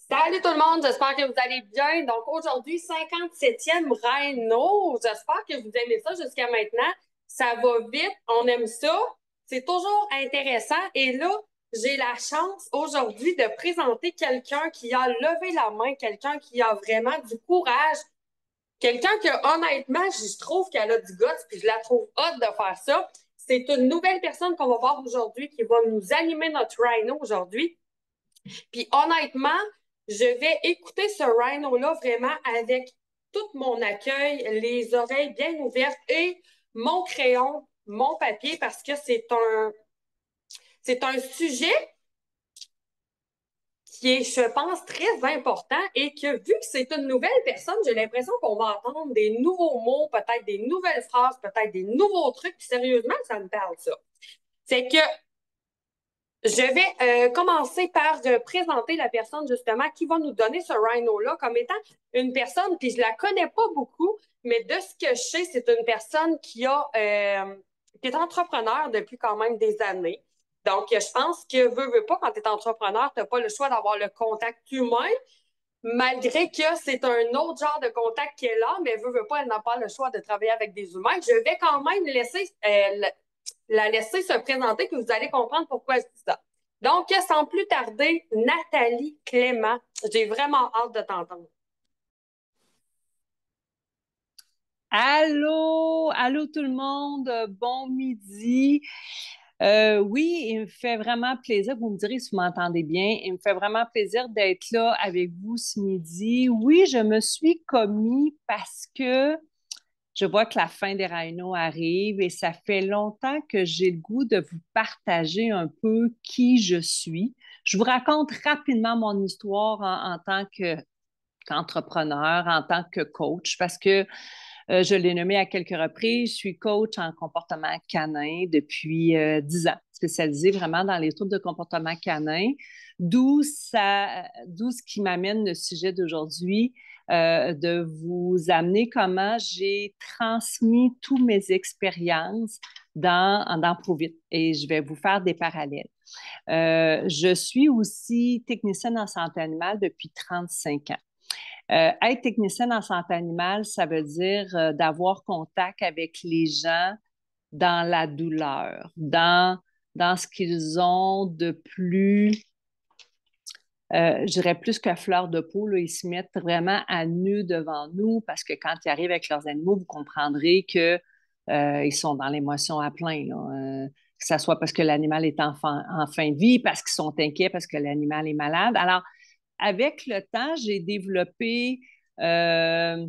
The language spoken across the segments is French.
Salut tout le monde, j'espère que vous allez bien. Donc aujourd'hui, 57e Rhino. J'espère que vous aimez ça jusqu'à maintenant. Ça va vite, on aime ça. C'est toujours intéressant. Et là, j'ai la chance aujourd'hui de présenter quelqu'un qui a levé la main, quelqu'un qui a vraiment du courage, quelqu'un que honnêtement, je trouve qu'elle a du guts, puis je la trouve hot de faire ça. C'est une nouvelle personne qu'on va voir aujourd'hui qui va nous animer notre Rhino aujourd'hui. Puis honnêtement, je vais écouter ce rhino-là vraiment avec tout mon accueil, les oreilles bien ouvertes et mon crayon, mon papier, parce que c'est un sujet qui est, je pense, très important et que vu que c'est une nouvelle personne, j'ai l'impression qu'on va entendre des nouveaux mots, peut-être des nouvelles phrases, peut-être des nouveaux trucs. Puis sérieusement, ça me parle, ça. C'est que je vais commencer par présenter la personne justement qui va nous donner ce rhino-là comme étant une personne, puis je la connais pas beaucoup, mais de ce que je sais, c'est une personne qui est entrepreneur depuis quand même des années. Donc, je pense que veux pas, quand tu es entrepreneur, tu n'as pas le choix d'avoir le contact humain, malgré que c'est un autre genre de contact qui est là, mais veux pas, elle n'a pas le choix de travailler avec des humains. Je vais quand même laisser la laisser se présenter, puis vous allez comprendre pourquoi je dis ça. Donc, sans plus tarder, Nathalie Clément, j'ai vraiment hâte de t'entendre. Allô, allô tout le monde, bon midi. Oui, il me fait vraiment plaisir, vous me direz si vous m'entendez bien, il me fait vraiment plaisir d'être là avec vous ce midi. Oui, je me suis commis parce que je vois que la fin des Rhinos arrive et ça fait longtemps que j'ai le goût de vous partager un peu qui je suis. Je vous raconte rapidement mon histoire en tant qu'entrepreneur, en tant que coach, parce que je l'ai nommé à quelques reprises. Je suis coach en comportement canin depuis 10 ans, spécialisée vraiment dans les troubles de comportement canin, d'où ce qui m'amène le sujet d'aujourd'hui, de vous amener comment j'ai transmis toutes mes expériences dans Provit. Et je vais vous faire des parallèles. Je suis aussi technicienne en santé animale depuis 35 ans. Être technicienne en santé animale, ça veut dire d'avoir contact avec les gens dans la douleur, dans ce qu'ils ont de plus, je dirais plus que fleur de peau, là, ils se mettent vraiment à nu devant nous parce que quand ils arrivent avec leurs animaux, vous comprendrez que ils sont dans l'émotion à plein, là. Que ce soit parce que l'animal est en fin de vie, parce qu'ils sont inquiets, parce que l'animal est malade. Alors, avec le temps, j'ai développé euh,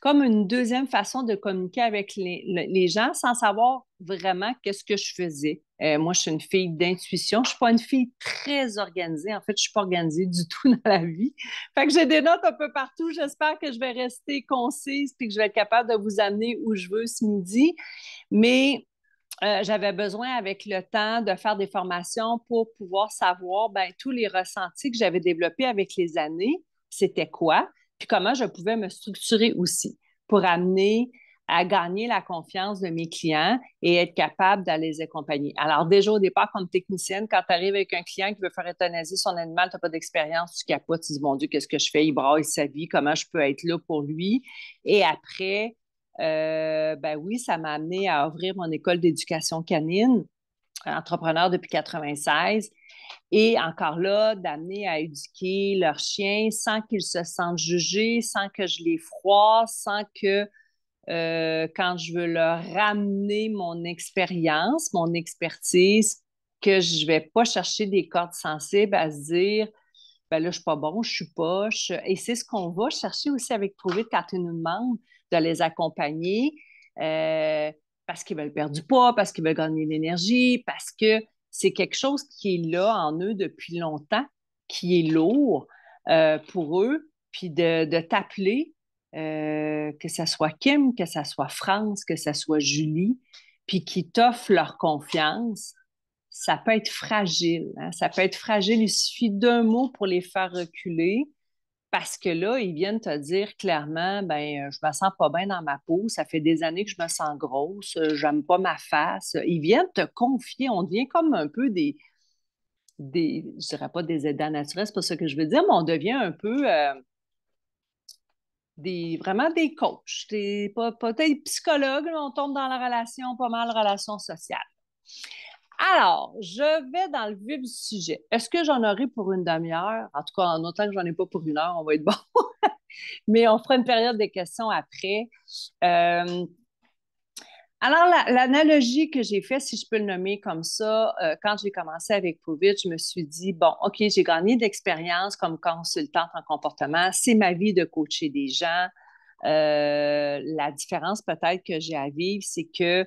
comme une deuxième façon de communiquer avec les gens sans savoir vraiment qu'est-ce que je faisais. Moi, je suis une fille d'intuition. Je ne suis pas une fille très organisée. En fait, je ne suis pas organisée du tout dans la vie. Fait que j'ai des notes un peu partout. J'espère que je vais rester concise et que je vais être capable de vous amener où je veux ce midi. Mais j'avais besoin avec le temps de faire des formations pour pouvoir savoir ben, tous les ressentis que j'avais développés avec les années, c'était quoi, puis comment je pouvais me structurer aussi pour amener à gagner la confiance de mes clients et être capable d'aller les accompagner. Alors déjà au départ, comme technicienne, quand tu arrives avec un client qui veut faire euthanasier son animal, tu n'as pas d'expérience, tu capotes, tu dis, mon Dieu, qu'est-ce que je fais? Il braille sa vie, comment je peux être là pour lui? Et après, ben oui, ça m'a amené à ouvrir mon école d'éducation canine, entrepreneur depuis 96, et encore là, d'amener à éduquer leurs chiens sans qu'ils se sentent jugés, sans que je les froisse, sans que quand je veux leur ramener mon expérience, mon expertise, que je ne vais pas chercher des cordes sensibles à se dire, ben là, je suis pas bon, je suis poche. Et c'est ce qu'on va chercher aussi avec Provit quand ils nous demandent de les accompagner euh, parce qu'ils veulent perdre du poids, parce qu'ils veulent gagner de l'énergie, parce que c'est quelque chose qui est là en eux depuis longtemps, qui est lourd pour eux, puis de t'appeler, que ce soit Kim, que ce soit France, que ce soit Julie, puis qui t'offrent leur confiance, ça peut être fragile, hein. Ça peut être fragile. Il suffit d'un mot pour les faire reculer parce que là, ils viennent te dire clairement, ben, je me sens pas bien dans ma peau. Ça fait des années que je me sens grosse. J'aime pas ma face. Ils viennent te confier. On devient comme un peu je dirais pas des aidants naturels, c'est pas ça que je veux dire, mais on devient un peu vraiment des coachs. Pas des psychologues, mais on tombe dans la relation, pas mal relation sociale. Alors, je vais dans le vif du sujet. Est-ce que j'en aurai pour une demi-heure? En tout cas, en autant que j'en ai pas pour une heure, on va être bon. Mais on fera une période de questions après. Euh, alors, l'analogie que j'ai faite, si je peux le nommer comme ça, quand j'ai commencé avec Covid, je me suis dit, bon, OK, j'ai gagné d'expérience comme consultante en comportement. C'est ma vie de coacher des gens. La différence peut-être que j'ai à vivre, c'est que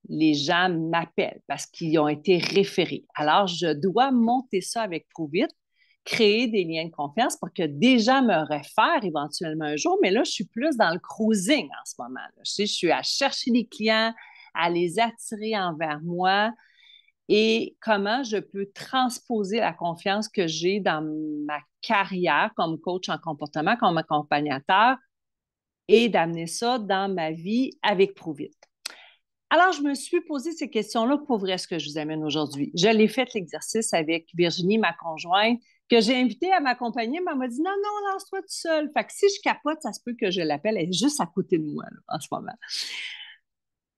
les gens m'appellent parce qu'ils ont été référés. Alors, je dois monter ça avec Provit, créer des liens de confiance pour que des gens me réfèrent éventuellement un jour. Mais là, je suis plus dans le cruising en ce moment. Là. Je suis à chercher des clients, à les attirer envers moi et comment je peux transposer la confiance que j'ai dans ma carrière comme coach en comportement, comme accompagnateur et d'amener ça dans ma vie avec Provit. Alors, je me suis posé ces questions-là pour vrai ce que je vous amène aujourd'hui. Je l'ai fait l'exercice avec Virginie, ma conjointe, que j'ai invitée à m'accompagner, mais elle m'a dit non, non, lance-toi tout seul. Fait que si je capote, ça se peut que je l'appelle, elle est juste à côté de moi là, en ce moment.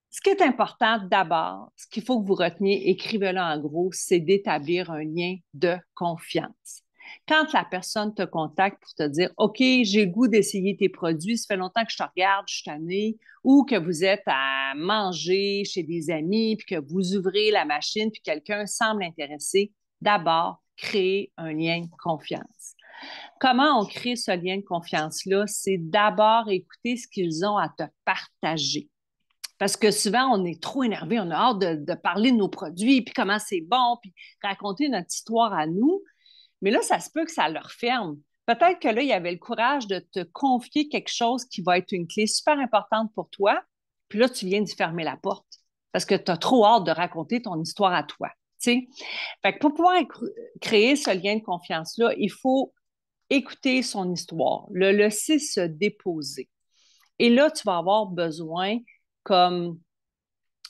Ce qui est important d'abord, ce qu'il faut que vous reteniez, écrivez-le en gros, c'est d'établir un lien de confiance. Quand la personne te contacte pour te dire OK, j'ai le goût d'essayer tes produits, ça fait longtemps que je te regarde, je suis tannée, ou que vous êtes à manger chez des amis, puis que vous ouvrez la machine, puis quelqu'un semble intéressé, d'abord, créer un lien de confiance. Comment on crée ce lien de confiance-là? C'est d'abord écouter ce qu'ils ont à te partager. Parce que souvent, on est trop énervé, on a hâte de parler de nos produits, puis comment c'est bon, puis raconter notre histoire à nous. Mais là, ça se peut que ça leur ferme. Peut-être que là, il y avait le courage de te confier quelque chose qui va être une clé super importante pour toi, puis là, tu viens d'y fermer la porte parce que tu as trop hâte de raconter ton histoire à toi. T'sais? Fait que pour pouvoir créer ce lien de confiance-là, il faut écouter son histoire, le laisser se déposer. Et là, tu vas avoir besoin comme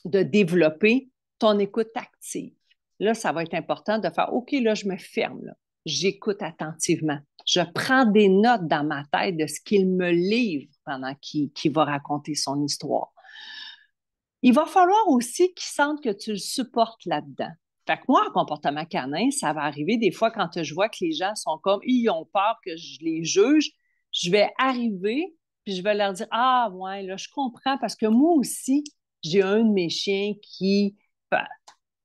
de développer ton écoute active. Là, ça va être important de faire OK, là, je me ferme, là. J'écoute attentivement. Je prends des notes dans ma tête de ce qu'il me livre pendant qu'il va raconter son histoire. Il va falloir aussi qu'il sente que tu le supportes là-dedans. Fait que moi, en comportement canin, ça va arriver des fois quand je vois que les gens sont comme, ils ont peur que je les juge, je vais arriver, puis je vais leur dire, ah ouais, là, je comprends, parce que moi aussi, j'ai un de mes chiens qui, ben,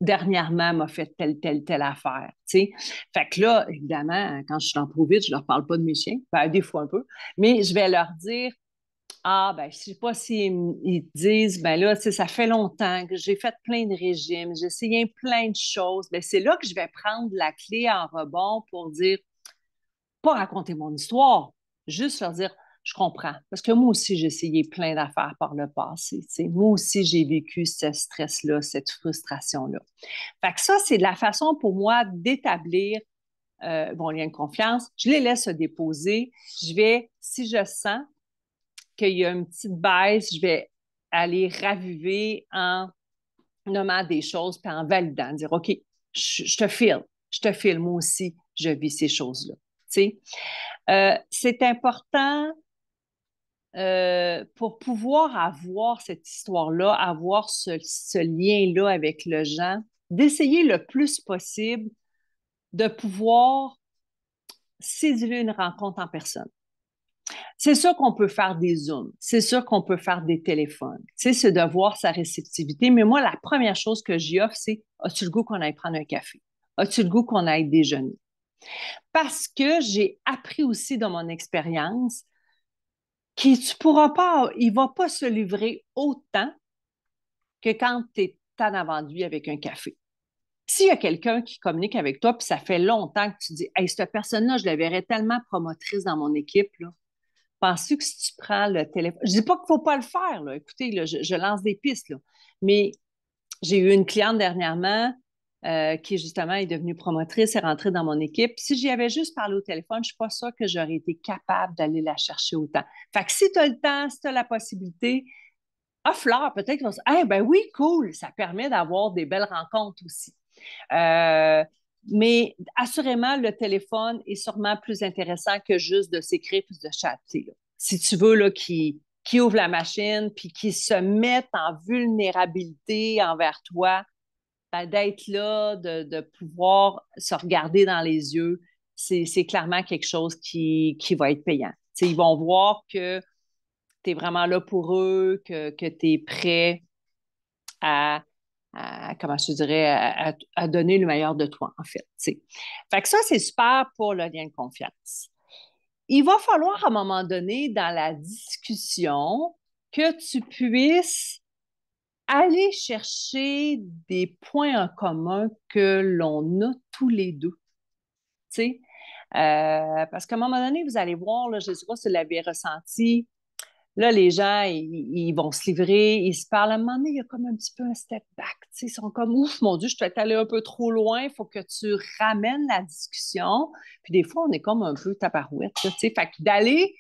dernièrement, m'a fait telle affaire, tu sais. Fait que là, évidemment, quand je suis en pro vite, je leur parle pas de mes chiens, ben, des fois un peu, mais je vais leur dire, ah, ben, je sais pas s'ils ils disent, ben là, tu sais, ça fait longtemps que j'ai fait plein de régimes, j'ai essayé plein de choses. Ben, c'est là que je vais prendre la clé en rebond pour dire, pas raconter mon histoire, juste leur dire, je comprends. Parce que moi aussi, j'ai essayé plein d'affaires par le passé. Tu sais. Moi aussi, j'ai vécu ce stress-là, cette frustration-là. Fait que ça, c'est de la façon pour moi d'établir mon lien de confiance. Je les laisse se déposer. Je vais, si je sens qu'il y a une petite baisse, je vais aller raviver en nommant des choses puis en validant, dire OK, je te file, moi aussi, je vis ces choses-là. Tu sais? C'est important pour pouvoir avoir cette histoire-là, avoir ce lien-là avec le gens, d'essayer le plus possible de pouvoir céduler une rencontre en personne. C'est sûr qu'on peut faire des Zooms, c'est sûr qu'on peut faire des téléphones. Tu sais, c'est de voir sa réceptivité. Mais moi, la première chose que j'y offre, c'est as-tu le goût qu'on aille prendre un café? As-tu le goût qu'on aille déjeuner? Parce que j'ai appris aussi dans mon expérience qu'il tu pourras pas, il va pas se livrer autant que quand tu es en avant de lui avec un café. S'il y a quelqu'un qui communique avec toi, puis ça fait longtemps que tu dis, hey, cette personne-là, je la verrais tellement promotrice dans mon équipe, là. Penses-tu que si tu prends le téléphone, je dis pas qu'il faut pas le faire, là. Écoutez, là, je lance des pistes, là. Mais j'ai eu une cliente dernièrement qui justement est devenue promotrice, est rentrée dans mon équipe. Si j'y avais juste parlé au téléphone, je suis pas sûre que j'aurais été capable d'aller la chercher autant. Fait que si tu as le temps, si tu as la possibilité, offre-leur, peut-être qu'on se dit, hey, ben oui, cool, ça permet d'avoir des belles rencontres aussi. Euh, Mais assurément, le téléphone est sûrement plus intéressant que juste de s'écrire puis de chatter, là. Si tu veux, là, qui ouvre la machine puis qui se mette en vulnérabilité envers toi, ben, d'être là, de pouvoir se regarder dans les yeux, c'est clairement quelque chose qui va être payant. T'sais, ils vont voir que tu es vraiment là pour eux, que tu es prêt à, comment je te dirais, à donner le meilleur de toi, en fait. T'sais. Fait que ça, c'est super pour le lien de confiance. Il va falloir à un moment donné, dans la discussion, que tu puisses aller chercher des points en commun que l'on a tous les deux. Tu sais, parce qu'à un moment donné, vous allez voir, là, je ne sais pas si vous l'avez ressenti, là, les gens, ils vont se livrer, ils se parlent. À un moment donné, il y a comme un petit peu un step back. Tu sais, ils sont comme, ouf, mon Dieu, je suis allé un peu trop loin, il faut que tu ramènes la discussion. Puis des fois, on est comme un peu tabarouette. Là, tu sais, fait que d'aller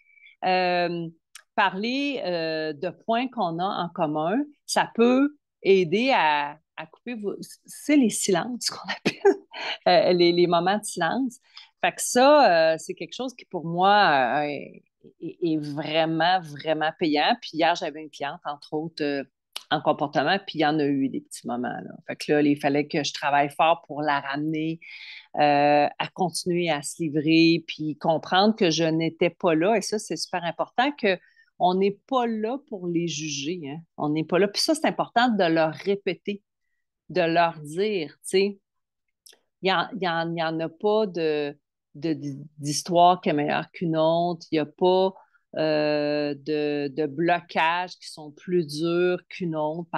euh, parler de points qu'on a en commun, ça peut aider à couper c'est les silences qu'on appelle, les moments de silence. Fait que ça, c'est quelque chose qui, pour moi, est vraiment, vraiment payant. Puis hier, j'avais une cliente, entre autres, en comportement, puis il y en a eu des petits moments, là. Fait que là, il fallait que je travaille fort pour la ramener, à continuer à se livrer, puis comprendre que je n'étais pas là. Et ça, c'est super important que on n'est pas là pour les juger, hein. On n'est pas là. Puis ça, c'est important de leur répéter, de leur dire, tu sais, il y en a pas d'histoire qui est meilleure qu'une autre. Il n'y a pas de blocages qui sont plus durs qu'une autre.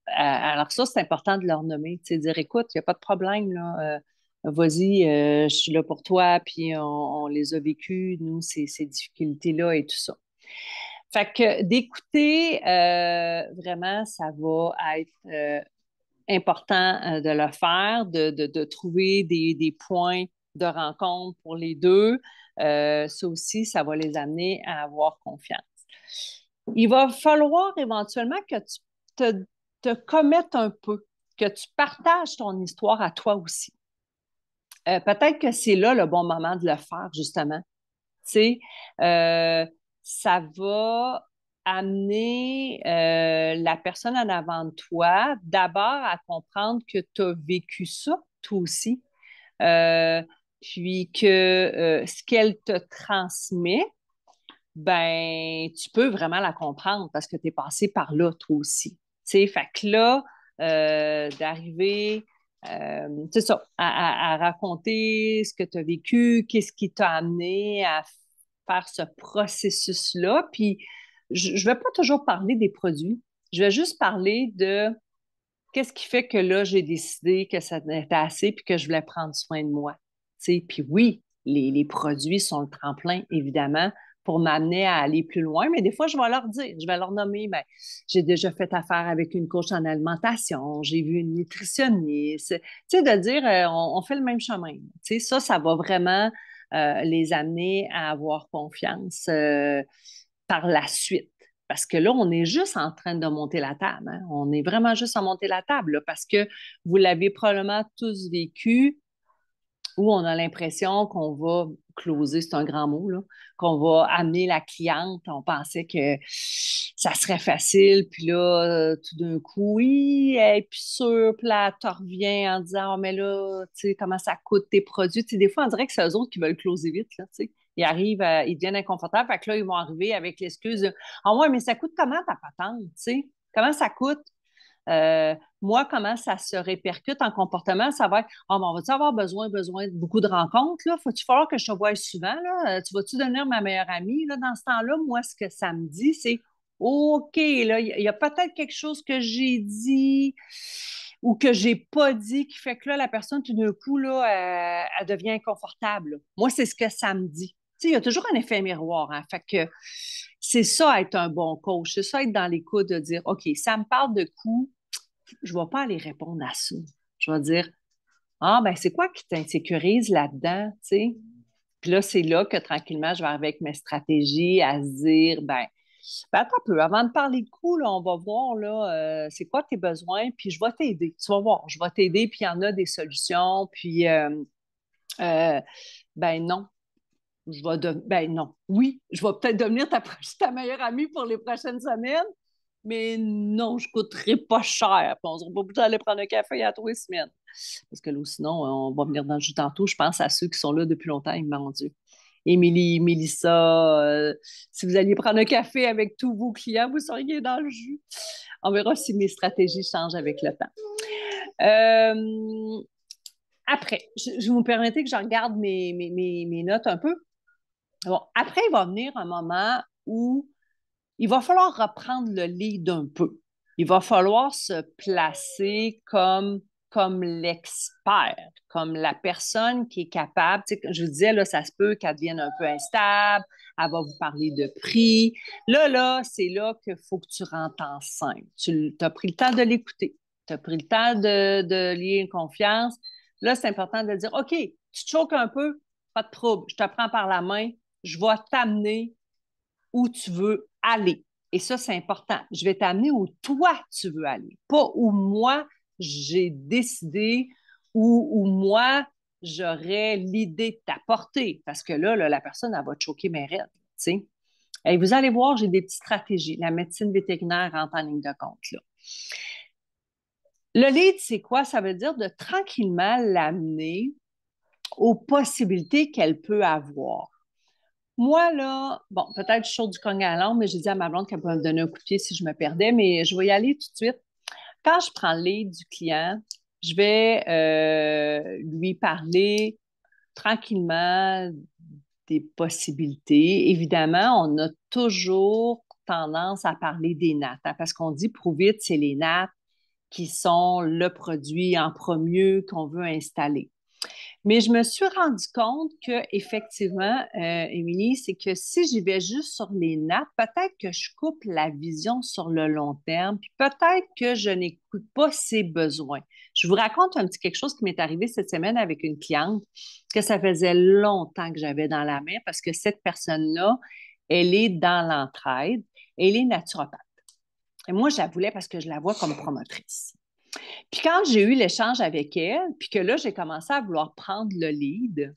Alors ça, c'est important de leur nommer. Tu sais, dire, écoute, il n'y a pas de problème, là. Vas-y, je suis là pour toi, puis on les a vécues, nous, ces difficultés-là et tout ça. Fait que d'écouter, vraiment, ça va être important de le faire, de trouver des points de rencontre pour les deux. Ça aussi, ça va les amener à avoir confiance. Il va falloir éventuellement que tu te commettes un peu, que tu partages ton histoire à toi aussi. Peut-être que c'est là le bon moment de le faire, justement. Tu sais, ça va amener la personne en avant de toi d'abord à comprendre que tu as vécu ça, toi aussi, Euh, puis que ce qu'elle te transmet, ben, tu peux vraiment la comprendre parce que tu es passé par là, toi aussi. Tu sais, fait que là, d'arriver, c'est ça, à raconter ce que tu as vécu, qu'est-ce qui t'a amené à faire ce processus-là. Puis, je ne vais pas toujours parler des produits. Je vais juste parler de qu'est-ce qui fait que là, j'ai décidé que ça était assez puis que je voulais prendre soin de moi. Tu sais, puis oui, les produits sont le tremplin, évidemment, pour m'amener à aller plus loin, mais des fois, je vais leur dire, je vais leur nommer, ben, j'ai déjà fait affaire avec une coach en alimentation, j'ai vu une nutritionniste, tu sais, de dire, on fait le même chemin. Tu sais, ça va vraiment les amener à avoir confiance par la suite. Parce que là, on est juste en train de monter la table, hein. On est vraiment juste à monter la table, là, parce que vous l'avez probablement tous vécu, où on a l'impression qu'on va closer, c'est un grand mot, là, qu'on va amener la cliente. On pensait que ça serait facile, puis là, tout d'un coup, oui, elle est plus sûre, puis là, tu reviens en disant, oh, mais là, tu sais, comment ça coûte tes produits. Tu sais, des fois, on dirait que c'est eux autres qui veulent closer vite, là, tu sais. Ils arrivent, ils deviennent inconfortables, fait que là, ils vont arriver avec l'excuse de, ah ouais, mais ça coûte comment ta patente, tu sais? Comment ça coûte? Moi, comment ça se répercute en comportement, ça va être, ah, bon, va-tu avoir besoin de beaucoup de rencontres, là? Faut-tu falloir que je te voie souvent, là? Tu vas-tu devenir ma meilleure amie, là? Dans ce temps-là, moi, ce que ça me dit, c'est, OK, là, il y a peut-être quelque chose que j'ai dit ou que j'ai pas dit qui fait que là, la personne, tout d'un coup, là, elle devient inconfortable, là. Moi, c'est ce que ça me dit. Tu sais, il y a toujours un effet miroir, hein? Fait que c'est ça être un bon coach, c'est ça être dans l'écoute de dire, OK, ça me parle de coups, je ne vais pas aller répondre à ça. Je vais dire, ah, ben, c'est quoi qui t'insécurise là-dedans, tu sais? Puis là, c'est là que tranquillement, je vais arriver avec mes stratégies à se dire, ben attends un peu, avant de parler de coût, là, on va voir, là, c'est quoi tes besoins, puis je vais t'aider. Tu vas voir, je vais t'aider, puis il y en a des solutions, puis Euh, ben non, ben non, oui, je vais peut-être devenir ta meilleure amie pour les prochaines semaines, mais non, je ne coûterai pas cher. Puis on ne sera pas obligé d'aller prendre un café à 3 semaines. Parce que là, sinon, on va venir dans le jus tantôt. Je pense à ceux qui sont là depuis longtemps, et mon Dieu. Émilie, Mélissa, si vous alliez prendre un café avec tous vos clients, vous seriez dans le jus. On verra si mes stratégies changent avec le temps. Euh, Après, je vous permettez que je regarde mes notes un peu. Bon, après, il va venir un moment où il va falloir reprendre le lead un peu. Il va falloir se placer comme l'expert, comme la personne qui est capable. Tu sais, je vous disais, là, ça se peut qu'elle devienne un peu instable, elle va vous parler de prix. Là, c'est là qu'il faut que tu rentres en scène. Tu as pris le temps de l'écouter, tu as pris le temps de lier une confiance. Là, c'est important de dire, OK, tu te choques un peu, pas de trouble, je te prends par la main, je vais t'amener où tu veux aller. Et ça, c'est important. Je vais t'amener où toi, tu veux aller, pas où moi, j'ai décidé, où moi, j'aurais l'idée de t'apporter. Parce que là, la personne, elle va te choquer mes rêves. Tu sais. Et vous allez voir, j'ai des petites stratégies. La médecine vétérinaire rentre en ligne de compte. Là. Le lead, c'est quoi? Ça veut dire de tranquillement l'amener aux possibilités qu'elle peut avoir. Moi, là, bon, peut-être je suis du cogne à l'âme, mais j'ai dit à ma blonde qu'elle pouvait me donner un coup de pied si je me perdais, mais je vais y aller tout de suite. Quand je prends le lead du client, je vais lui parler tranquillement des possibilités. Évidemment, on a toujours tendance à parler des nattes, hein, parce qu'on dit Provit, c'est les nattes qui sont le produit en premier qu'on veut installer. Mais je me suis rendu compte que effectivement, Émilie, c'est que si j'y vais juste sur les nappes, peut-être que je coupe la vision sur le long terme, puis peut-être que je n'écoute pas ses besoins. Je vous raconte un petit quelque chose qui m'est arrivé cette semaine avec une cliente que ça faisait longtemps que j'avais dans la main parce que cette personne-là, elle est dans l'entraide, elle est naturopathe. Et moi, je la voulais parce que je la vois comme promotrice. Puis quand j'ai eu l'échange avec elle, puis que là, j'ai commencé à vouloir prendre le lead,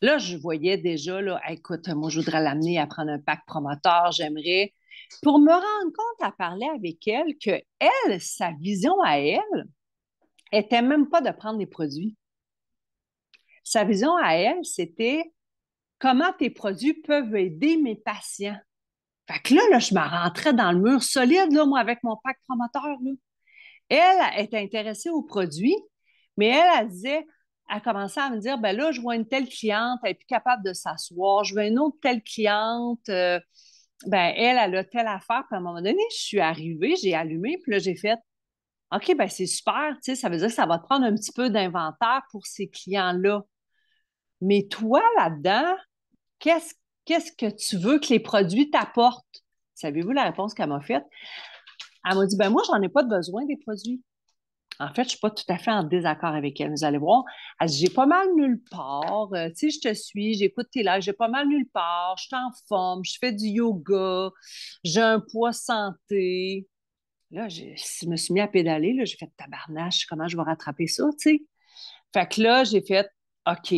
là, je voyais déjà, là, écoute, moi, je voudrais l'amener à prendre un pack promoteur, j'aimerais. Pour me rendre compte à parler avec elle que elle, sa vision à elle, était même pas de prendre des produits. Sa vision à elle, c'était comment tes produits peuvent aider mes patients. Fait que là, je me rentrais dans le mur solide, là, moi, avec mon pack promoteur, là. Elle était intéressée aux produits, mais elle disait, elle commençait à me dire, ben là, je vois une telle cliente, elle n'est plus capable de s'asseoir, je veux une autre telle cliente, ben elle a telle affaire, puis à un moment donné, je suis arrivée, j'ai allumé, puis là, j'ai fait, OK, ben c'est super, tu sais, ça veut dire que ça va te prendre un petit peu d'inventaire pour ces clients-là. Mais toi, là-dedans, qu'est-ce, qu'est-ce que tu veux que les produits t'apportent? Savez-vous la réponse qu'elle m'a faite? Elle m'a dit, ben moi, j'en ai pas besoin des produits. En fait, je ne suis pas tout à fait en désaccord avec elle. Vous allez voir, elle dit, j'ai pas mal nulle part. Tu sais, je te suis, j'écoute tes lives, j'ai pas mal nulle part. Je suis en forme, je fais du yoga, j'ai un poids santé. Là, je me suis mis à pédaler. Là, j'ai fait tabarnache, comment je vais rattraper ça, tu sais? Fait que là, j'ai fait OK,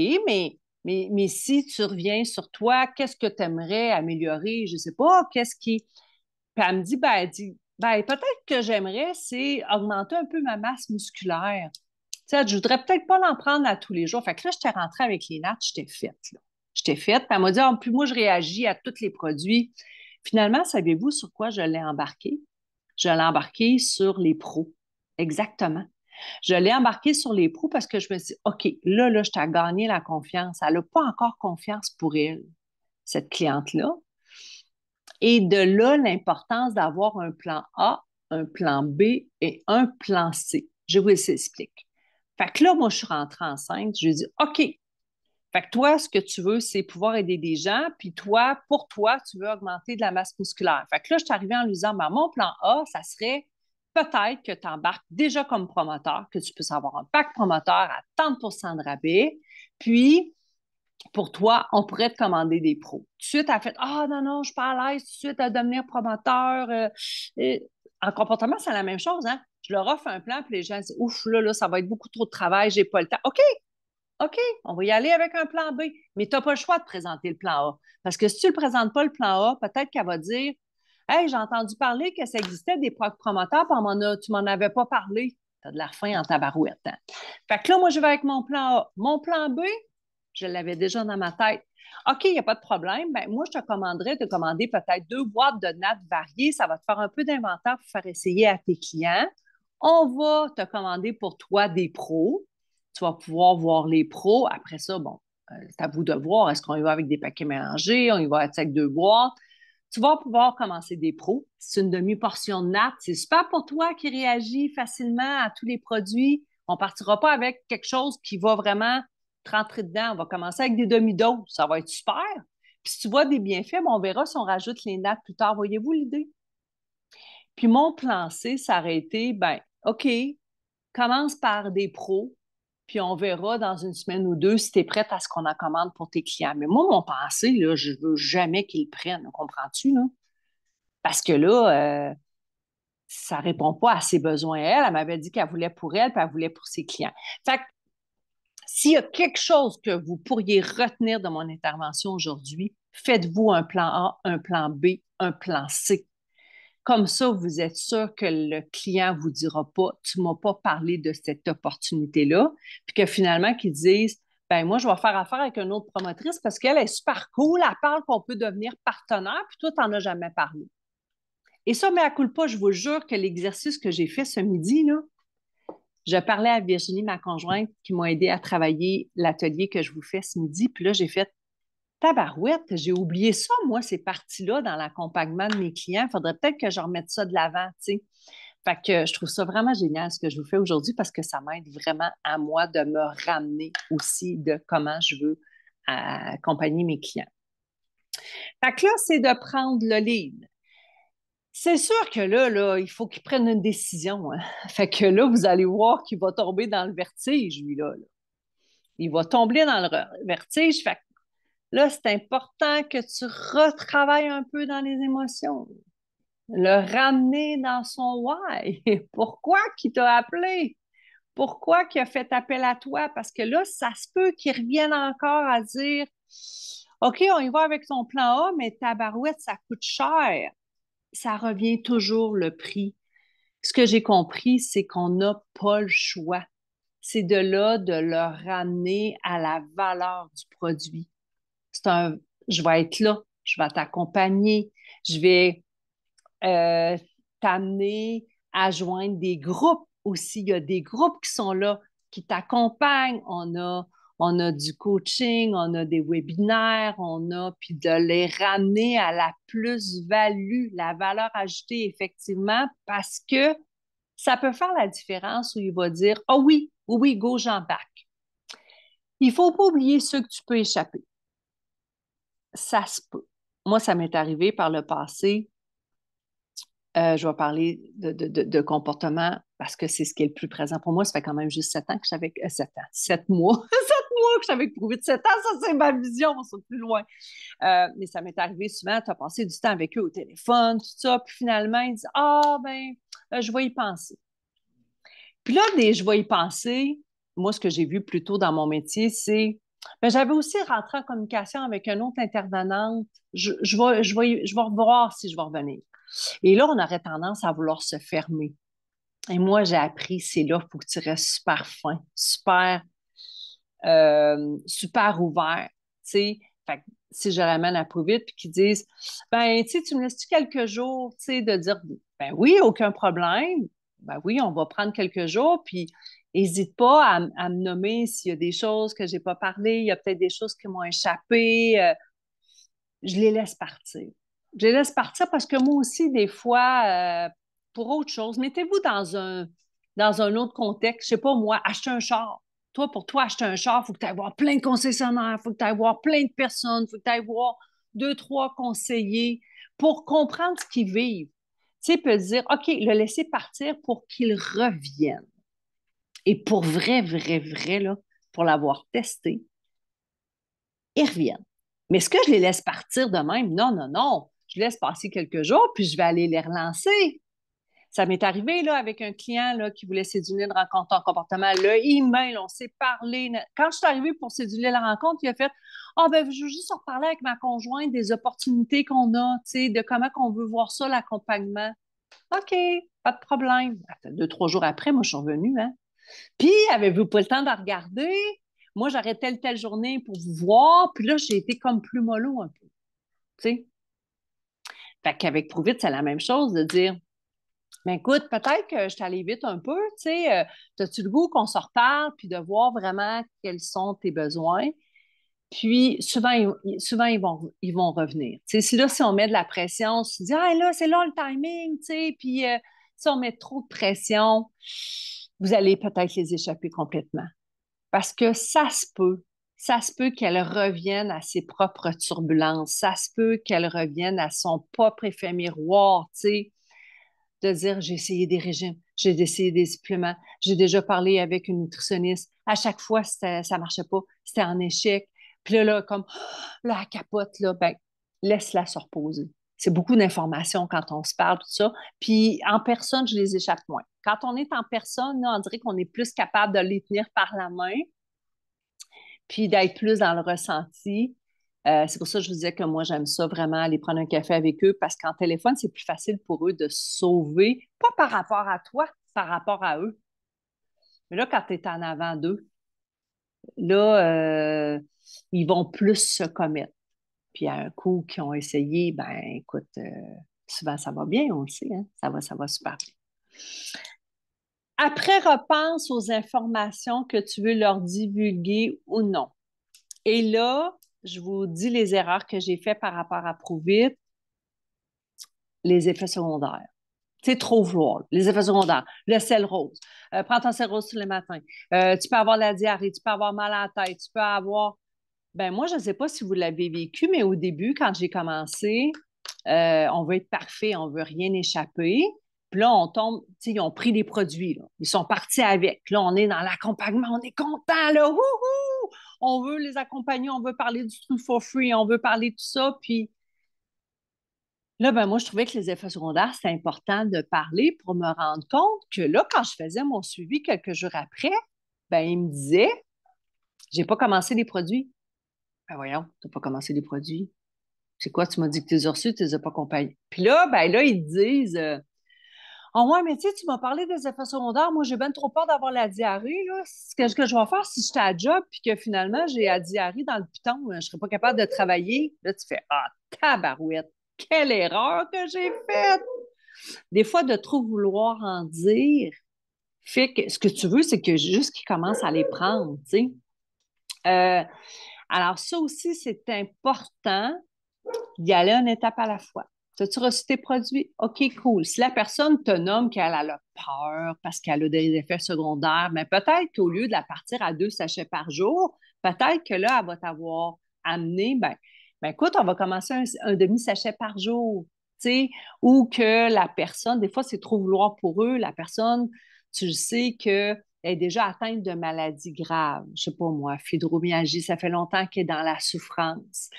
mais si tu reviens sur toi, qu'est-ce que tu aimerais améliorer? Je ne sais pas, qu'est-ce qui. Puis elle me dit, ben, elle dit, ben, peut-être que j'aimerais, c'est augmenter un peu ma masse musculaire. Tu sais, je voudrais peut-être pas l'en prendre à tous les jours. Fait que là, j'étais rentrée avec les nattes, j'étais faite, là. J'étais faite. Puis elle m'a dit, en plus, moi, je réagis à tous les produits. Finalement, savez-vous sur quoi je l'ai embarqué? Je l'ai embarqué sur les pros. Exactement. Je l'ai embarqué sur les pros parce que je me suis dit, OK, là, je t'ai gagné la confiance. Elle n'a pas encore confiance pour elle, cette cliente-là. Et de là, l'importance d'avoir un plan A, un plan B et un plan C. Je vous explique. Fait que là, moi, je suis rentrée enceinte. Je lui ai dit, OK. Fait que toi, ce que tu veux, c'est pouvoir aider des gens. Puis toi, pour toi, tu veux augmenter de la masse musculaire. Fait que là, je suis arrivée en lui disant, ben, mon plan A, ça serait peut-être que tu embarques déjà comme promoteur, que tu puisses avoir un pack promoteur à 30 de rabais. Puis, pour toi, on pourrait te commander des pros. Tout de suite, elle a fait, ah non, non, je suis pas à l'aise tout de suite à devenir promoteur. En comportement, c'est la même chose, hein? Je leur offre un plan, puis les gens disent, ouf, là, ça va être beaucoup trop de travail, j'ai pas le temps. OK, OK, on va y aller avec un plan B. Mais tu n'as pas le choix de présenter le plan A. Parce que si tu ne le présentes pas, le plan A, peut-être qu'elle va dire Hey, j'ai entendu parler que ça existait des promoteurs, puis tu m'en avais pas parlé. Tu as de la faim en tabarouette. Hein? Fait que là, moi, je vais avec mon plan A. Mon plan B, je l'avais déjà dans ma tête. OK, il n'y a pas de problème. Ben, moi, je te commanderais de commander peut-être 2 boîtes de nattes variées. Ça va te faire un peu d'inventaire pour faire essayer à tes clients. On va te commander pour toi des pros. Tu vas pouvoir voir les pros. Après ça, bon, c'est à vous de voir. Est-ce qu'on y va avec des paquets mélangés? On y va avec 2 boîtes? Tu vas pouvoir commencer des pros. C'est une demi-portion de natte. C'est super pour toi qui réagit facilement à tous les produits. On ne partira pas avec quelque chose qui va vraiment te rentrer dedans. On va commencer avec des demi-doses. Ça va être super. Puis si tu vois des bienfaits, on verra si on rajoute les nattes plus tard. Voyez-vous l'idée? Puis mon plan C, ça aurait été, ben, OK, commence par des pros, puis on verra dans une semaine ou deux si tu es prête à ce qu'on en commande pour tes clients. Mais moi, mon pensée, là, je ne veux jamais qu'ils le prennent. Comprends-tu, là? Parce que là, ça ne répond pas à ses besoins. Elle m'avait dit qu'elle voulait pour elle, puis elle voulait pour ses clients. Fait que s'il y a quelque chose que vous pourriez retenir de mon intervention aujourd'hui, faites-vous un plan A, un plan B, un plan C. Comme ça, vous êtes sûr que le client ne vous dira pas, tu ne m'as pas parlé de cette opportunité-là, puis que finalement, qu'ils disent, ben moi, je vais faire affaire avec une autre promotrice parce qu'elle est super cool, elle parle qu'on peut devenir partenaire, puis toi, tu n'en as jamais parlé. Et ça, mais à coup pas, je vous jure que l'exercice que j'ai fait ce midi, là, je parlais à Virginie, ma conjointe, qui m'a aidé à travailler l'atelier que je vous fais ce midi, puis là, j'ai fait tabarouette, j'ai oublié ça, moi, ces parties-là dans l'accompagnement de mes clients. Il faudrait peut-être que je remette ça de l'avant, tu sais. Fait que je trouve ça vraiment génial ce que je vous fais aujourd'hui parce que ça m'aide vraiment à moi de me ramener aussi de comment je veux accompagner mes clients. Fait que là, c'est de prendre le lead. C'est sûr que là, il faut qu'ils prennent une décision. Hein. Fait que là, vous allez voir qu'il va tomber dans le vertige, lui-là. Là. Il va tomber dans le vertige. Fait que là, c'est important que tu retravailles un peu dans les émotions. Le ramener dans son why. Pourquoi qu'il t'a appelé? Pourquoi qu'il a fait appel à toi? Parce que là, ça se peut qu'il revienne encore à dire OK, on y va avec ton plan A, mais ta barouette, ça coûte cher. Ça revient toujours le prix. Ce que j'ai compris, c'est qu'on n'a pas le choix. C'est de là de le ramener à la valeur du produit. C'est un, je vais être là, je vais t'accompagner, je vais euh, t'amener à joindre des groupes aussi. Il y a des groupes qui sont là, qui t'accompagnent. On a du coaching, on a des webinaires, puis de les ramener à la plus-value, la valeur ajoutée, effectivement, parce que ça peut faire la différence où il va dire, ah oui, oui, oui, go, j'embarque. Il ne faut pas oublier ceux que tu peux échapper. Ça se peut. Moi, ça m'est arrivé par le passé. Je vais parler de comportement parce que c'est ce qui est le plus présent pour moi. Ça fait quand même juste 7 ans que je suis avec... 7 ans, 7 mois. 7 mois que je suis avec Prouvé de 7 ans. Ça, c'est ma vision, on sera plus loin. Mais ça m'est arrivé souvent, tu as passé du temps avec eux au téléphone, tout ça, puis finalement, ils disent, ah, ben, je vais y penser. Puis là, je vais y penser. Moi, ce que j'ai vu plus tôt dans mon métier, c'est ben, j'avais aussi rentré en communication avec une autre intervenante. Je vais revoir si je vais revenir. Et là, on aurait tendance à vouloir se fermer. Et moi, j'ai appris, c'est là, il faut que tu restes super fin, super ouvert. Tu sais, fait que si je ramène à plus vite, puis qu'ils disent, ben, tu sais, tu me laisses-tu quelques jours, tu sais, de dire, ben oui, aucun problème. Ben oui, on va prendre quelques jours, puis n'hésite pas à me nommer s'il y a des choses que je n'ai pas parlé, il y a peut-être des choses qui m'ont échappé. Je les laisse partir. Je les laisse partir parce que moi aussi, des fois, pour autre chose, mettez-vous dans un autre contexte. Je ne sais pas, moi, acheter un char. Toi, pour toi, acheter un char, il faut que tu ailles voir plein de concessionnaires, il faut que tu ailles voir plein de personnes, il faut que tu ailles voir 2, 3 conseillers pour comprendre ce qu'ils vivent. Tu sais, peut dire, OK, le laisser partir pour qu'il revienne. Et pour vrai, vrai, vrai, là, pour l'avoir testé, ils reviennent. Mais est-ce que je les laisse partir de même? Non, non, non. Je laisse passer quelques jours, puis je vais aller les relancer. Ça m'est arrivé là, avec un client là, qui voulait céduler une rencontre en comportement. Le email, on s'est parlé. Quand je suis arrivée pour céduler la rencontre, il a fait Ah, ben, je veux juste en reparler avec ma conjointe des opportunités qu'on a, tu sais, de comment on veut voir ça, l'accompagnement. OK, pas de problème. Attends, 2, 3 jours après, moi, je suis revenue, hein. Puis, avez-vous pas le temps de regarder? Moi, j'aurais telle journée pour vous voir. Puis là, j'ai été comme plus mollo un peu, tu sais. Fait qu'avec Provit, c'est la même chose de dire mais écoute, peut-être que je suis allée vite un peu, tu sais. As-tu le goût qu'on se reparle puis de voir vraiment quels sont tes besoins? Puis souvent, ils vont revenir. Tu sais, si on met de la pression, on se dit, ah là, c'est là le timing, tu sais. Puis si on met trop de pression, vous allez peut-être les échapper complètement. Parce que ça se peut qu'elle revienne à ses propres turbulences, ça se peut qu'elle revienne à son propre effet miroir, tu sais de dire j'ai essayé des régimes, j'ai essayé des suppléments, j'ai déjà parlé avec une nutritionniste. À chaque fois, ça ne marchait pas, c'était en échec. Puis là, comme là, elle capote, là, ben, laisse-la se reposer. C'est beaucoup d'informations quand on se parle, tout ça. Puis en personne, je les échappe moins. Quand on est en personne, là, on dirait qu'on est plus capable de les tenir par la main, puis d'être plus dans le ressenti. C'est pour ça que je vous disais que moi, j'aime ça vraiment aller prendre un café avec eux parce qu'en téléphone, c'est plus facile pour eux de se sauver, pas par rapport à toi, par rapport à eux. Mais là, quand tu es en avant d'eux, là, ils vont plus se commettre. Puis à un coup qu'ils ont essayé, ben écoute, souvent ça va bien, on le sait, hein? Ça va super bien. Après, repense aux informations que tu veux leur divulguer ou non. Et là, je vous dis les erreurs que j'ai faites par rapport à Provit, les effets secondaires. C'est trop vouloir. Les effets secondaires. Le sel rose. Prends ton sel rose tous les matins. Tu peux avoir la diarrhée, tu peux avoir mal à la tête, tu peux avoir. Ben moi, je ne sais pas si vous l'avez vécu, mais au début, quand j'ai commencé, on veut être parfait, on ne veut rien échapper. Puis là, on tombe, tu sais, ils ont pris des produits, là. Ils sont partis avec. Là, on est dans l'accompagnement, on est content, là. Wouhou! On veut les accompagner, on veut parler du Truth for Free, on veut parler de tout ça. Puis là, ben moi, je trouvais que les effets secondaires, c'était important de parler pour me rendre compte que là, quand je faisais mon suivi quelques jours après, ben il me disait, j'ai pas commencé les produits. Ben voyons, t'as pas commencé les produits. C'est quoi, tu m'as dit que tu les as reçus, tu les as pas accompagnés. Puis là, ben là, ils disent, oh ouais, mais tu sais, tu m'as parlé des effets secondaires. Moi, j'ai bien trop peur d'avoir la diarrhée, là. Ce que je vais faire si j'étais à job puis que finalement, j'ai la diarrhée dans le piton, je serais pas capable de travailler. Là, tu fais, ah, tabarouette, quelle erreur que j'ai faite! Des fois, de trop vouloir en dire fait que ce que tu veux, c'est que juste qu'ils commencent à les prendre, tu sais. Euh, alors, ça aussi, c'est important d'y aller une étape à la fois. As-tu reçu tes produits? OK, cool. Si la personne te nomme qu'elle a peur parce qu'elle a des effets secondaires, mais peut-être qu'au lieu de la partir à 2 sachets par jour, peut-être que là, elle va t'avoir amené, ben écoute, on va commencer un demi-sachet par jour, tu sais, ou que la personne, des fois, c'est trop vouloir pour eux, la personne, tu le sais qu'elle est déjà atteinte de maladies graves. Je sais pas moi, fibromyalgie, ça fait longtemps qu'elle est dans la souffrance.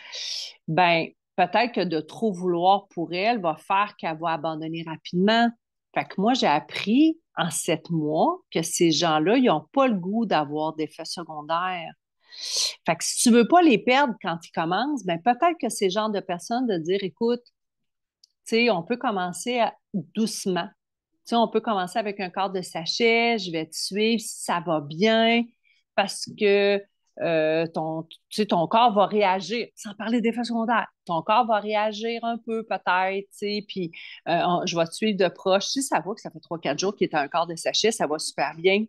Ben, peut-être que de trop vouloir pour elle va faire qu'elle va abandonner rapidement. Fait que moi, j'ai appris en 7 mois que ces gens-là, ils n'ont pas le goût d'avoir d'effets secondaires. Fait que si tu veux pas les perdre quand ils commencent, ben peut-être que ces genres de personnes de dire, écoute, tu sais, on peut commencer doucement. Tu sais, on peut commencer avec un quart de sachet, je vais te suivre si ça va bien, parce que tu sais, ton corps va réagir, sans parler d'effets secondaires. Ton corps va réagir un peu, peut-être, tu sais, puis je vais te suivre de proche. Si ça va, que ça fait 3, 4 jours qu'il est à un quart de sachet, ça va super bien.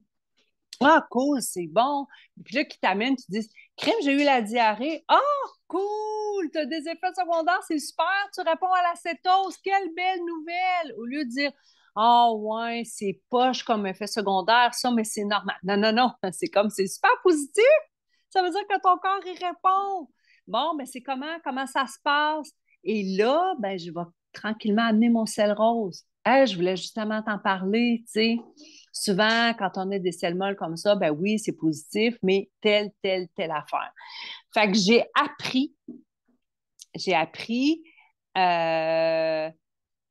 Ah, cool, c'est bon. Puis là, qui t'amène, tu dis, crème, j'ai eu la diarrhée. Ah, cool, tu as des effets secondaires, c'est super. Tu réponds à l'acétose. Quelle belle nouvelle. Au lieu de dire, ah, ouais, c'est poche comme effet secondaire, ça, mais c'est normal. Non, non, non. C'est comme, c'est super positif. Ça veut dire que ton corps, il répond. Bon, ben, c'est comment ça se passe? Et là, ben, je vais tranquillement amener mon sel rose. Hey, je voulais justement t'en parler, tu sais. Souvent, quand on a des selles molles comme ça, ben oui, c'est positif, mais telle affaire. Fait que j'ai appris euh,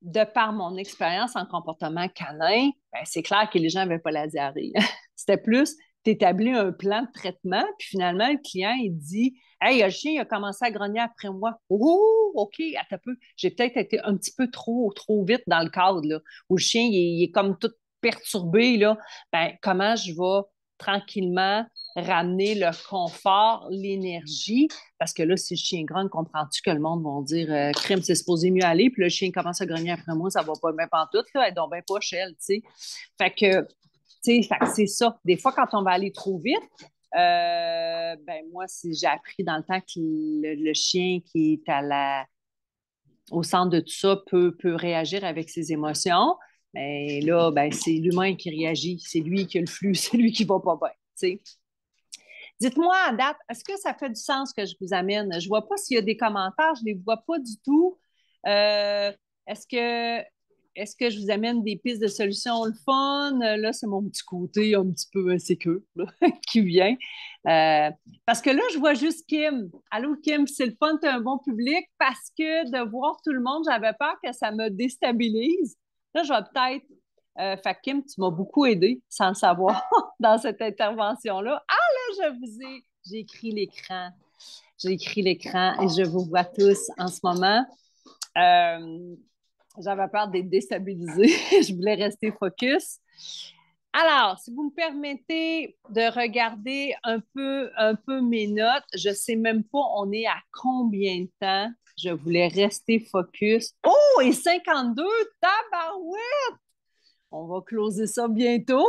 de par mon expérience en comportement canin, ben, c'est clair que les gens n'avaient pas la diarrhée. C'était plus, tu établis un plan de traitement, puis finalement, le client, il dit Hey, le chien, il a commencé à grogner après moi. Oh, OK, attends un peu. J'ai peut-être été un petit peu trop vite dans le cadre, là, où le chien, il est comme tout perturbé, là. Ben, comment je vais tranquillement ramener le confort, l'énergie, parce que là, si le chien grogne, comprends-tu que le monde va dire crime, c'est supposé mieux aller, puis le chien commence à grogner après moi, ça va pas bien pantoute, là, elle est donc bien poche, elle, tu sais. Fait que, c'est ça. Des fois, quand on va aller trop vite, ben moi, j'ai appris dans le temps que le chien qui est au centre de tout ça peut réagir avec ses émotions. Mais là, ben, c'est l'humain qui réagit. C'est lui qui a le flux, c'est lui qui va pas bien. Tu sais. Dites-moi à date, est-ce que ça fait du sens que je vous amène? Je ne vois pas s'il y a des commentaires, je ne les vois pas du tout. Euh, est-ce que, est-ce que je vous amène des pistes de solutions le fun? Là, c'est mon petit côté un petit peu insécure là, qui vient. Euh, Parce que là, je vois juste Kim. Allô, Kim, c'est le fun, tu un bon public parce que de voir tout le monde, j'avais peur que ça me déstabilise. Là, je vais peut-être. Fait que Kim, tu m'as beaucoup aidé sans le savoir dans cette intervention-là. J'ai écrit l'écran. J'ai écrit l'écran et je vous vois tous en ce moment. Euh, J'avais peur d'être déstabilisée. Je voulais rester focus. Alors, si vous me permettez de regarder un peu mes notes, je ne sais même pas on est à combien de temps. Je voulais rester focus. Oh, et 52, tabarouette! On va closer ça bientôt.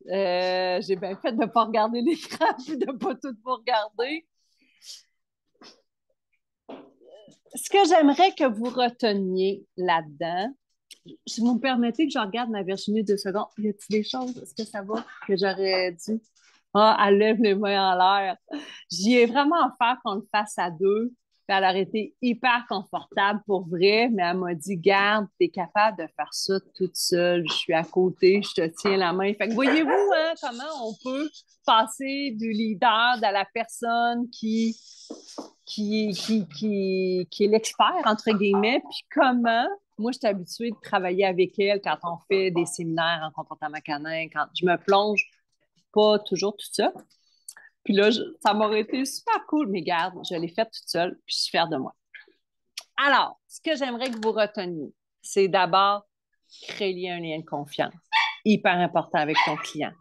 J'ai bien fait de ne pas regarder l'écran et de ne pas tout vous regarder. Ce que j'aimerais que vous reteniez là-dedans, si vous me permettez que je regarde ma Virginie 2 secondes, y a-t-il des choses, est-ce que ça va, que j'aurais dû? Ah, elle lève les mains en l'air. J'y ai vraiment offert qu'on le fasse à deux. Puis elle aurait été hyper confortable pour vrai, mais elle m'a dit, garde, t'es capable de faire ça toute seule. Je suis à côté, je te tiens la main. Fait que voyez-vous, hein, comment on peut passer du leader à la personne qui est l'expert, entre guillemets, puis comment, moi, je suis habituée de travailler avec elle quand on fait des séminaires en comportement canin, quand je me plonge pas toujours tout ça. Puis là, ça m'aurait été super cool, mais garde, je l'ai fait toute seule, puis je suis fière de moi. Alors, ce que j'aimerais que vous reteniez, c'est d'abord créer un lien de confiance. Hyper important avec ton client.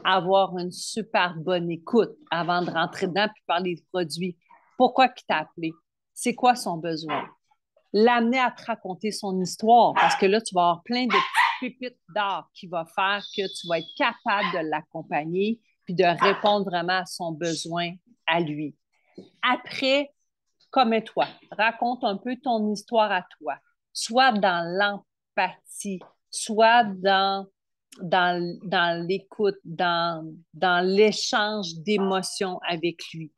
Avoir une super bonne écoute avant de rentrer dedans puis parler de produits. Pourquoi il t'a appelé? C'est quoi son besoin? L'amener à te raconter son histoire parce que là, tu vas avoir plein de petites pépites d'art qui va faire que tu vas être capable de l'accompagner puis de répondre vraiment à son besoin à lui. Après, commets-toi. Raconte un peu ton histoire à toi. Soit dans l'empathie, soit dans l'écoute, dans l'échange d'émotions avec lui.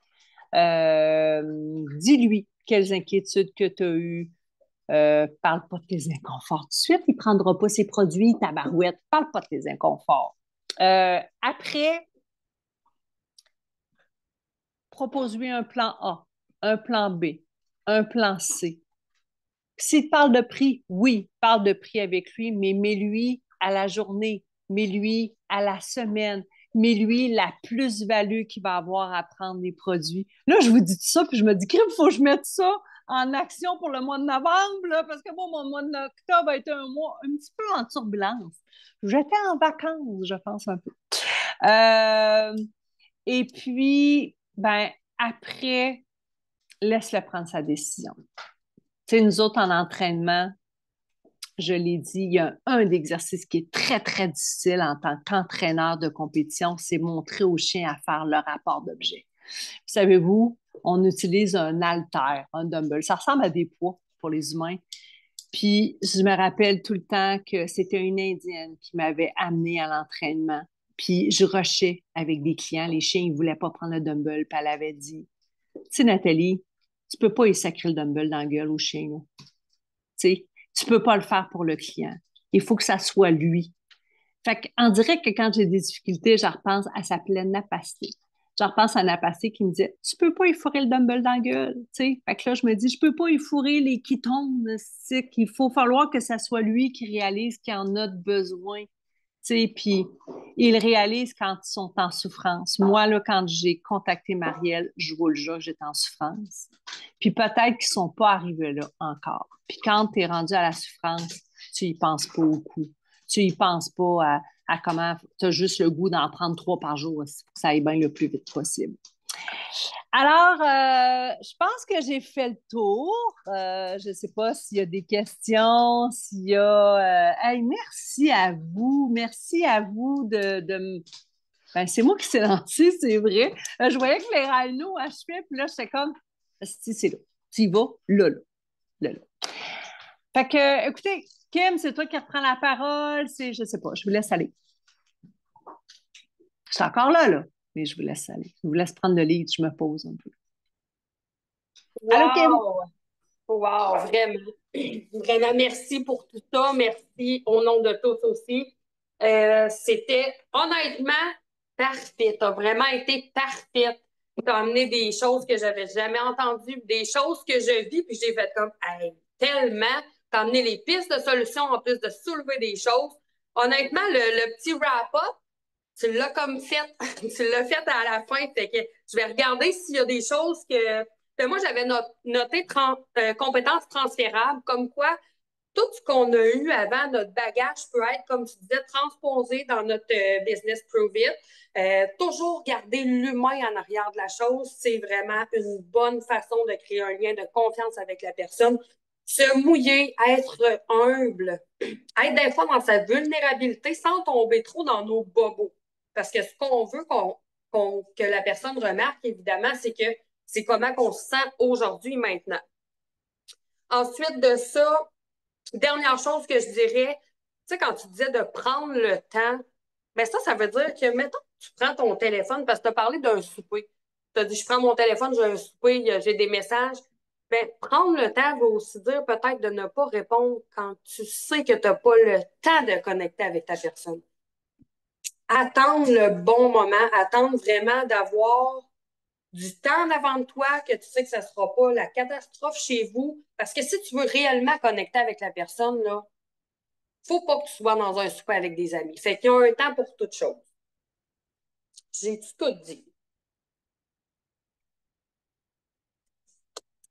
Dis-lui quelles inquiétudes que tu as eues. Parle pas de tes inconforts. Tout de suite, il ne prendra pas ses produits, tabarouette. Parle pas de tes inconforts. Après, propose-lui un plan A, un plan B, un plan C. S'il parle de prix, oui, parle de prix avec lui, mais mets-lui à la journée, mets-lui à la semaine, mets-lui la plus-value qu'il va avoir à prendre les produits. Là, je vous dis tout ça, puis je me dis, il faut que je mette ça en action pour le mois de novembre, là, parce que bon, mon mois d'octobre a été un mois un petit peu en turbulence. J'étais en vacances, je pense un peu. Euh, et puis, ben, après, laisse-le prendre sa décision. Tu sais, nous autres, en entraînement, je l'ai dit, il y a un exercice qui est très, très difficile en tant qu'entraîneur de compétition, c'est montrer aux chiens à faire le rapport d'objet. Savez-vous, on utilise un haltère, un dumbbell. Ça ressemble à des poids pour les humains. Puis, je me rappelle tout le temps que c'était une Indienne qui m'avait amenée à l'entraînement. Puis, je rushais avec des clients. Les chiens, ils ne voulaient pas prendre le dumbbell. Puis, elle avait dit, tu sais, Nathalie, tu ne peux pas y sacrer le dumbbell dans la gueule au chien. Là. Tu sais, tu peux pas le faire pour le client. Il faut que ça soit lui. Fait qu'on dirait que quand j'ai des difficultés, je repense à sa pleine capacité. Je Je repense à Anna Passé qui me disait, tu peux pas efforer le dumbbell dans la gueule, tu sais. Fait que là, je me dis, je peux pas efforer les ketones, c'est qu'il faut falloir que ça soit lui qui réalise qu'il en a de besoin, tu sais. Puis il réalise quand ils sont en souffrance. Moi, là, quand j'ai contacté Marielle, je vous le jure, j'étais en souffrance. Puis peut-être qu'ils sont pas arrivés là encore. Puis quand tu es rendu à la souffrance, tu y penses pas beaucoup. Tu y penses pas à comment tu as juste le goût d'en prendre 3 par jour pour que ça aille bien le plus vite possible. Alors, je pense que j'ai fait le tour. Je ne sais pas s'il y a des questions, s'il y a... hey, merci à vous. Merci à vous Ben, c'est moi qui s'est lancé, c'est vrai. Je voyais que les rhinos achevaient, puis là, j'étais comme, si, c'est là. Tu y vas, là, là, là, là. Fait que, écoutez, Kim, c'est toi qui reprends la parole. Je sais pas, je vous laisse aller. Je suis encore là, mais je vous laisse aller. Je vous laisse prendre le lead, je me pose un peu. Allô, Kim? Wow! Wow, vraiment. Vraiment, merci pour tout ça. Merci au nom de tous aussi. C'était honnêtement parfait. Tu as vraiment été parfaite. Tu as amené des choses que j'avais jamais entendues, des choses que je vis, puis j'ai fait comme hey, tellement. Tu as amené les pistes de solutions en plus de soulever des choses. Honnêtement, le petit wrap-up, tu l'as comme fait. Tu l'as fait à la fin. Fait que je vais regarder s'il y a des choses que moi, j'avais noté compétences transférables, comme quoi tout ce qu'on a eu avant, notre bagage peut être, comme tu disais, transposé dans notre business Prove It. Toujours garder l'humain en arrière de la chose, c'est vraiment une bonne façon de créer un lien de confiance avec la personne. Se mouiller, être humble, être des fois dans sa vulnérabilité sans tomber trop dans nos bobos. Parce que ce qu'on veut que la personne remarque, évidemment, c'est que c'est comment qu'on se sent aujourd'hui, maintenant. Ensuite de ça, dernière chose que je dirais, tu sais, quand tu disais de prendre le temps, ben ça veut dire que, mettons, tu prends ton téléphone parce que tu as parlé d'un souper. Tu as dit, je prends mon téléphone, j'ai un souper, j'ai des messages. Ben, prendre le temps veut aussi dire peut-être de ne pas répondre quand tu sais que tu n'as pas le temps de connecter avec ta personne. Attendre le bon moment, attendre vraiment d'avoir du temps devant de toi, que tu sais que ça ne sera pas la catastrophe chez vous. Parce que si tu veux réellement connecter avec la personne, là, faut pas que tu sois dans un souper avec des amis. Fait qu'il y a un temps pour toute chose. J'ai tout dit.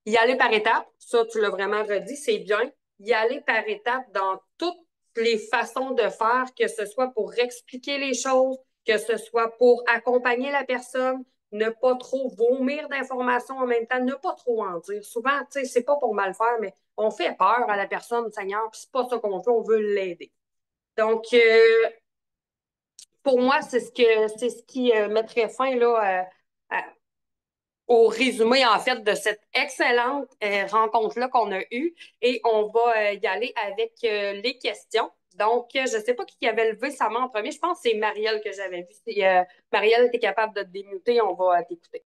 Y aller par étapes, ça, tu l'as vraiment redit, c'est bien. Y aller par étapes dans toutes les façons de faire, que ce soit pour expliquer les choses, que ce soit pour accompagner la personne, ne pas trop vomir d'informations en même temps, ne pas trop en dire. Souvent, tu sais, c'est pas pour mal faire, mais on fait peur à la personne, Seigneur, puis c'est pas ça qu'on veut, on veut l'aider. Donc, pour moi, c'est ce qui mettrait fin là, au résumé, en fait, de cette excellente rencontre-là qu'on a eue. Et on va y aller avec les questions. Donc, je ne sais pas qui avait levé sa main en premier. Je pense que c'est Marielle que j'avais vu. Si, Marielle, tu es capable de te démuter, on va t'écouter.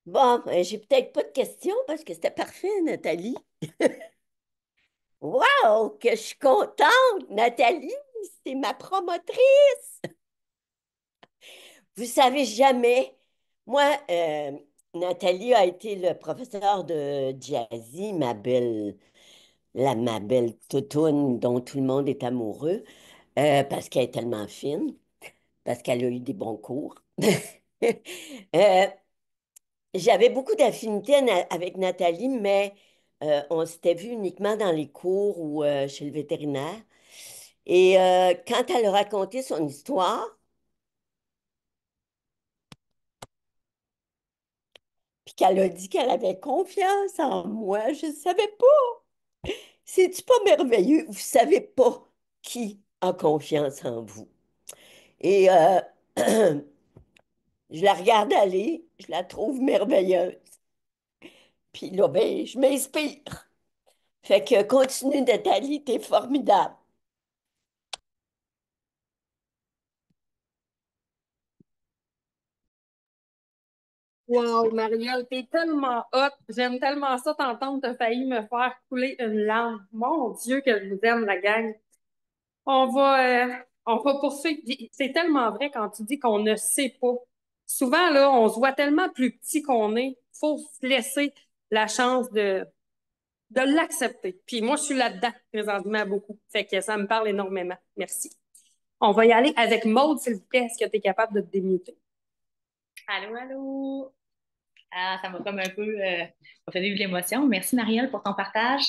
Bon, j'ai peut-être pas de questions parce que c'était parfait, Nathalie. Wow, que je suis contente, Nathalie, c'est ma promotrice. Vous savez jamais, moi, Nathalie a été le professeur de Jazzy, ma belle toutoune dont tout le monde est amoureux, parce qu'elle est tellement fine, parce qu'elle a eu des bons cours. Euh, J'avais beaucoup d'affinités avec Nathalie, mais on s'était vu uniquement dans les cours ou chez le vétérinaire. Et quand elle a raconté son histoire, puis qu'elle a dit qu'elle avait confiance en moi, je ne savais pas. C'est-tu pas merveilleux? Vous ne savez pas qui a confiance en vous. Et je la regarde aller, je la trouve merveilleuse. Puis là, ben, je m'inspire. Fait que continue, Nathalie, t'es formidable. Wow, Marielle, t'es tellement hot. J'aime tellement ça t'entendre. T'as failli me faire couler une larme. Mon Dieu, que je vous aime, la gang. On va poursuivre. C'est tellement vrai quand tu dis qu'on ne sait pas. souvent, là, on se voit tellement plus petit qu'on est. Il faut se laisser la chance de l'accepter. Puis moi, je suis là-dedans présentement beaucoup. Fait que ça me parle énormément. Merci. On va y aller avec Maude, s'il vous plaît. Est-ce que tu es capable de te démuter? Allô, allô. Ah, ça m'a comme un peu fait vivre l'émotion. Merci, Marielle, pour ton partage.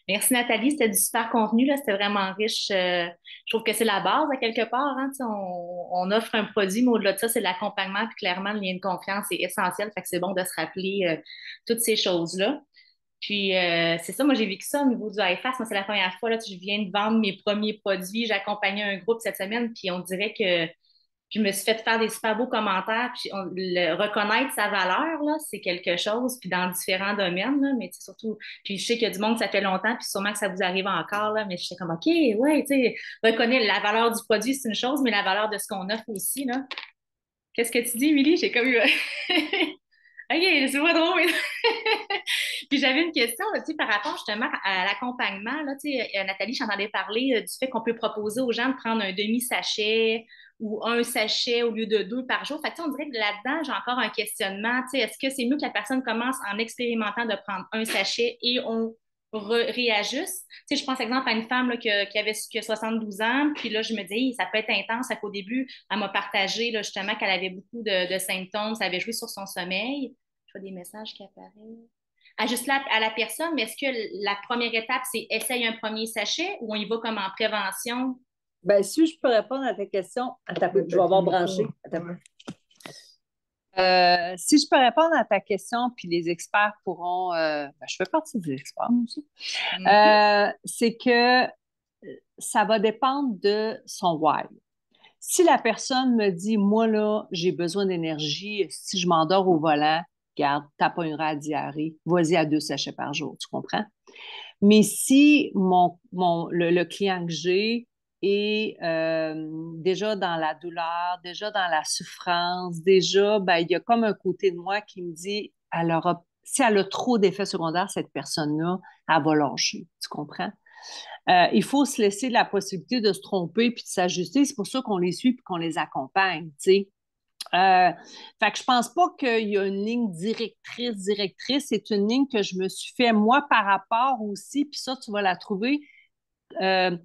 Merci, Nathalie. C'était du super contenu, là. C'était vraiment riche. Je trouve que c'est la base, à quelque part. Hein. Tu sais, on offre un produit, mais au-delà de ça, c'est l'accompagnement. Puis clairement, le lien de confiance est essentiel. Fait que c'est bon de se rappeler toutes ces choses-là. Puis, c'est ça, moi, j'ai vécu ça au niveau du iFast. Moi, c'est la première fois là, que je viens de vendre mes premiers produits. J'ai accompagné un groupe cette semaine, puis on dirait que je me suis fait faire des super beaux commentaires. Puis, reconnaître sa valeur, là, c'est quelque chose, puis dans différents domaines, là, mais surtout, puis je sais qu'il y a du monde, ça fait longtemps, puis sûrement que ça vous arrive encore, là, mais je suis comme, OK, ouais, tu sais, reconnaître la valeur du produit, c'est une chose, mais la valeur de ce qu'on offre aussi, là. Qu'est-ce que tu dis, Émilie? J'ai comme eu... OK, c'est pas drôle. Puis j'avais une question là, tu sais, par rapport justement à l'accompagnement. Là, tu sais, Nathalie, j'entendais parler du fait qu'on peut proposer aux gens de prendre un demi-sachet ou un sachet au lieu de deux par jour. Fait que, tu sais, on dirait que là-dedans, j'ai encore un questionnement. Tu sais, est-ce que c'est mieux que la personne commence en expérimentant de prendre un sachet et on réajuste? Tu sais, je pense exemple à une femme là, qui avait 72 ans, puis là, je me dis, hey, ça peut être intense. Fait qu'au début, elle m'a partagé là, justement qu'elle avait beaucoup de symptômes, ça avait joué sur son sommeil. Je vois des messages qui apparaissent. Ajuste à la personne, mais est-ce que la première étape, c'est essaye un premier sachet ou on y va comme en prévention? Ben, si je peux répondre à ta question, attends un peu, je vais avoir branché. Attends un peu. Si je peux répondre à ta question, puis les experts pourront. Ben, je fais partie des experts moi aussi. C'est que ça va dépendre de son why. Si la personne me dit, moi, là, j'ai besoin d'énergie, si je m'endors au volant, regarde, t'as pas une diarrhée, vas-y à 2 sachets par jour, tu comprends? Mais si le client que j'ai est déjà dans la douleur, déjà dans la souffrance, déjà, ben, il y a comme un côté de moi qui me dit, si elle a trop d'effets secondaires, cette personne-là, elle va lâcher, tu comprends? Il faut se laisser la possibilité de se tromper puis de s'ajuster. C'est pour ça qu'on les suit et qu'on les accompagne, tu sais. Fait que je pense pas qu'il y a une ligne directrice. C'est une ligne que je me suis fait moi par rapport aussi, puis ça, tu vas la trouver. Euh,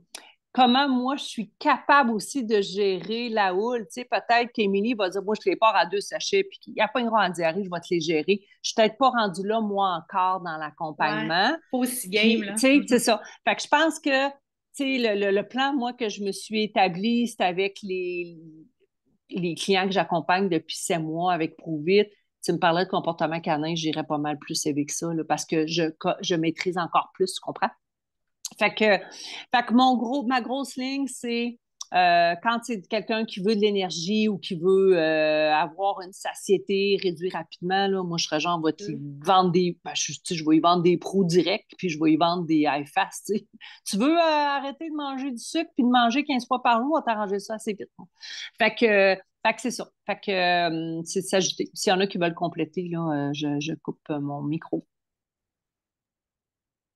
Comment moi, je suis capable aussi de gérer la houle. Tu sais, peut-être qu'Émilie va dire, moi, je les pars à 2 sachets, puis qu'il n'y a pas une en diarrhée, je vais te les gérer. Je suis peut-être pas rendue là, moi, encore, dans Ouais, l'accompagnement. pas aussi game, Puis, là. tu sais, c'est ça. Fait que je pense que, tu sais, le plan, moi, que je me suis établi, c'est avec les clients que j'accompagne depuis 7 mois avec Provit. Tu me parlais de comportement canin, j'irais pas mal plus avec ça, là, parce que je maîtrise encore plus, tu comprends? Fait que ma grosse ligne, c'est quand c'est quelqu'un qui veut de l'énergie ou qui veut avoir une satiété réduite rapidement, là, moi, je serais genre, va te vendre je vais y vendre des pros directs, puis je vais y vendre des high fast. Tu sais. Tu veux arrêter de manger du sucre puis de manger 15 fois par jour, on va t'arranger ça assez vite. Hein. Fait que, fait que c'est ça. Fait que c'est de s'ajouter. S'il y en a qui veulent compléter, là, je coupe mon micro.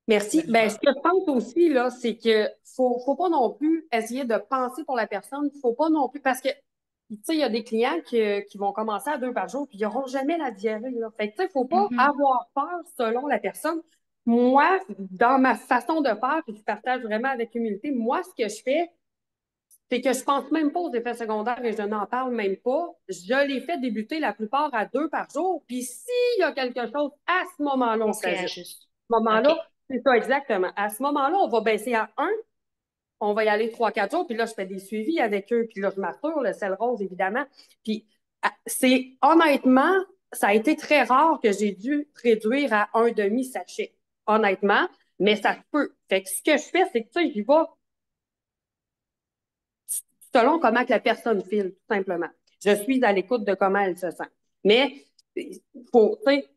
Merci. Ben, ce que je pense aussi, là, c'est que faut pas non plus essayer de penser pour la personne. Faut pas non plus, parce que, tu sais, il y a des clients qui vont commencer à 2 par jour, puis ils n'auront jamais la diarrhée, là. Fait que, tu sais, faut pas Mhm. avoir peur selon la personne. Moi, dans ma façon de faire, puis je partage vraiment avec humilité, moi, ce que je fais, c'est que je pense même pas aux effets secondaires et je n'en parle même pas. Je les fais débuter la plupart à 2 par jour. Puis s'il y a quelque chose, à ce moment-là, on On se s'ajuste. réajuste. À ce OK. moment-là, c'est ça exactement. À ce moment-là, on va baisser à 1, on va y aller 3, 4 jours, puis là, je fais des suivis avec eux, puis là, je m'assure, le sel rose, évidemment. Puis c'est honnêtement, ça a été très rare que j'ai dû réduire à un demi-sachet. Honnêtement, mais ça se peut. Fait que ce que je fais, c'est que, tu sais, j'y vais selon comment que la personne file, tout simplement. Je suis à l'écoute de comment elle se sent. Mais, faut, tu sais,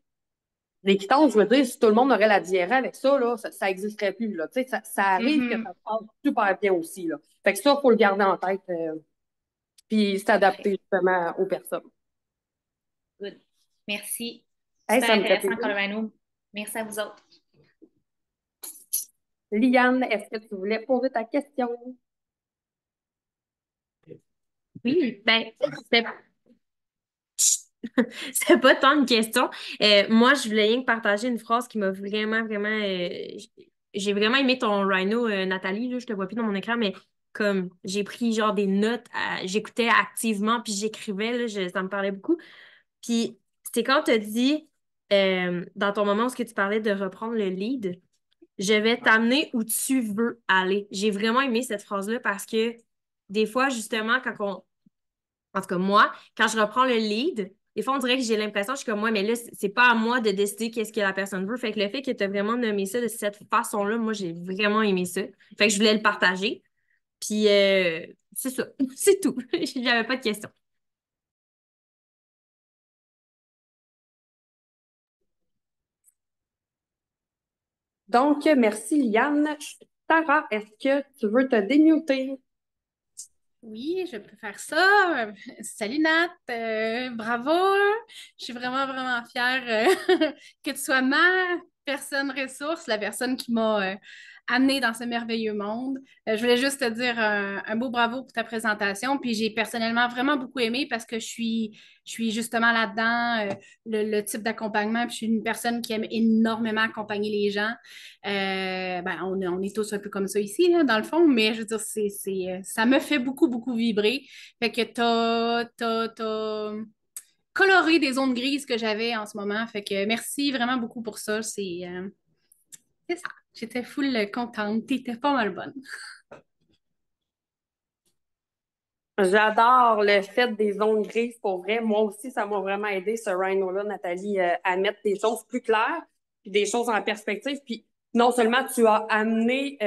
les quittons, je veux dire, si tout le monde aurait la diarrhée avec ça, là, ça n'existerait plus. Là. Tu sais, ça arrive que Mhm. ça se passe super bien aussi. Là. Fait que ça, il faut le garder en tête, puis Parfait. s'adapter justement aux personnes. Good. Merci. Hey, Super ça me fait intéressant, plaisir. Colorado. Merci à vous autres. Liane, est-ce que tu voulais poser ta question? Oui, ben, c'était c'est pas tant une question. Moi, je voulais rien que partager une phrase qui m'a vraiment, vraiment. J'ai vraiment aimé ton rhino, Nathalie. Là, je te vois plus dans mon écran, mais comme j'ai pris genre des notes, j'écoutais activement, puis j'écrivais, là, ça me parlait beaucoup. Puis c'est quand tu as dit, dans ton moment où ce que tu parlais de reprendre le lead, je vais t'amener où tu veux aller. J'ai vraiment aimé cette phrase-là parce que des fois, justement, en tout cas, moi, quand je reprends le lead, des fois, on dirait que j'ai l'impression, je suis comme moi, mais là, c'est pas à moi de décider qu'est-ce que la personne veut. Fait que le fait que tu as vraiment nommé ça de cette façon-là, moi, j'ai vraiment aimé ça. Fait que je voulais le partager. Puis, c'est ça. C'est tout. J'avais pas de questions. Donc, merci, Liane. Tara, est-ce que tu veux te démuter? Oui, je peux faire ça. Salut Nat, bravo. Je suis vraiment, vraiment fière que tu sois ma personne ressource, la personne qui m'a amenée dans ce merveilleux monde. Je voulais juste te dire un beau bravo pour ta présentation. Puis j'ai personnellement vraiment beaucoup aimé parce que je suis justement là-dedans, le type d'accompagnement. Puis je suis une personne qui aime énormément accompagner les gens. On est tous un peu comme ça ici, là, dans le fond, mais je veux dire, ça me fait beaucoup, beaucoup vibrer. Fait que t'as coloré des zones grises que j'avais en ce moment. Fait que merci vraiment beaucoup pour ça. C'est ça. J'étais full contente. T'étais pas mal bonne. J'adore le fait des zones grises pour vrai. Moi aussi, ça m'a vraiment aidé, ce rhino-là, Nathalie, à mettre des choses plus claires, puis des choses en perspective. Puis non seulement tu as amené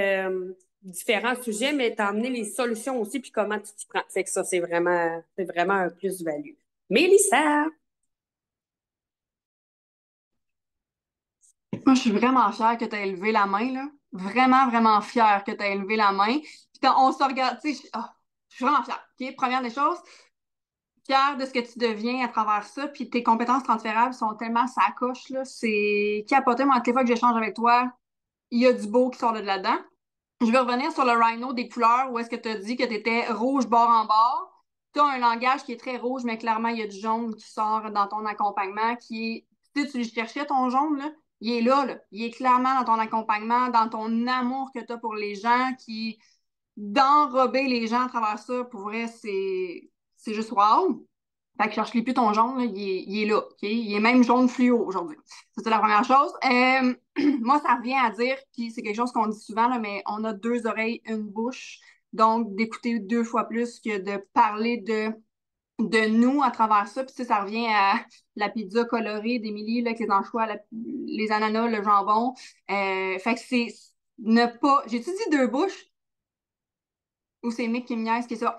différents sujets, mais tu as amené les solutions aussi, puis comment tu t'y prends. Fait que ça, c'est vraiment un plus-value. Mélissa! Moi, je suis vraiment fière que tu aies levé la main, là. Vraiment, vraiment fière que tu aies levé la main. Puis quand on se regarde, tu sais, je suis vraiment fière. OK? Première des choses, fière de ce que tu deviens à travers ça. Puis tes compétences transférables sont tellement sacoches, là. C'est capoté. Moi, toutes les fois que j'échange avec toi, il y a du beau qui sort de là-dedans. Je vais revenir sur le rhino des couleurs où est-ce que tu as dit que tu étais rouge bord en bord. Tu as un langage qui est très rouge, mais clairement, il y a du jaune qui sort dans ton accompagnement qui est. Tu sais, tu le cherchais ton jaune, là. Il est là, là. Il est clairement dans ton accompagnement, dans ton amour que tu as pour les gens, qui d'enrober les gens à travers ça, pour vrai, c'est juste wow. Fait que cherche-les plus ton jaune, là, il est là. OK? Il est même jaune fluo aujourd'hui. Ça, c'est la première chose. Moi, ça revient à dire, puis c'est quelque chose qu'on dit souvent, là, mais on a deux oreilles, une bouche. Donc, d'écouter deux fois plus que de parler de nous à travers ça. Puis ça revient à la pizza colorée d'Émilie, là, avec les anchois, les ananas, le jambon. Fait que c'est ne pas. J'ai-tu dit deux bouches? Ou c'est Mick qui me niaise qui est ça?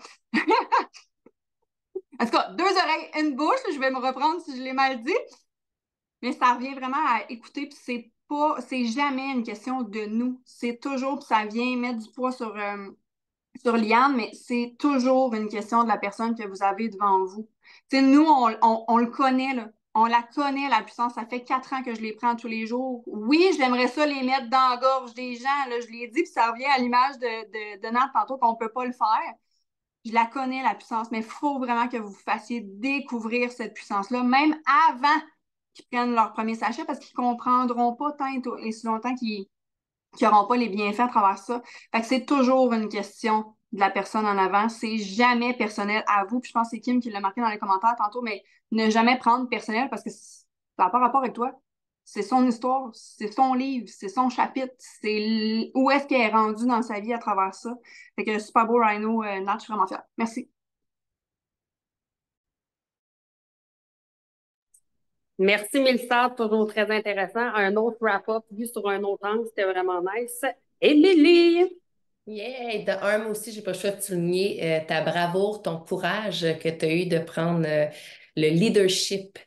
En tout cas, deux oreilles, une bouche. Je vais me reprendre si je l'ai mal dit. Mais ça revient vraiment à écouter, puis c'est jamais une question de nous. C'est toujours, puis ça vient mettre du poids sur Liane, mais c'est toujours une question de la personne que vous avez devant vous. Tu sais, nous, on le connaît, là. On la connaît, la puissance. Ça fait 4 ans que je les prends tous les jours. Oui, j'aimerais ça les mettre dans la gorge des gens, là, je l'ai dit, puis ça revient à l'image de Nat tantôt qu'on ne peut pas le faire. Je la connais, la puissance, mais il faut vraiment que vous fassiez découvrir cette puissance-là, même avant qu'ils prennent leur premier sachet, parce qu'ils ne comprendront pas tant et si longtemps qu'ils n'auront pas les bienfaits à travers ça. Fait que c'est toujours une question de la personne en avant. C'est jamais personnel à vous. Puis je pense que c'est Kim qui l'a marqué dans les commentaires tantôt, mais ne jamais prendre personnel parce que ça n'a pas rapport avec toi. C'est son histoire, c'est son livre, c'est son chapitre, c'est où est-ce qu'elle est rendue dans sa vie à travers ça. Fait que super beau Rhino, Nat, je suis vraiment fière. Merci. Merci, Mélissa, toujours très intéressant. Un autre wrap-up vu sur un autre angle, c'était vraiment nice. Émilie! Yeah! De un, moi aussi, j'ai pas le choix de souligner ta bravoure, ton courage que tu as eu de prendre le leadership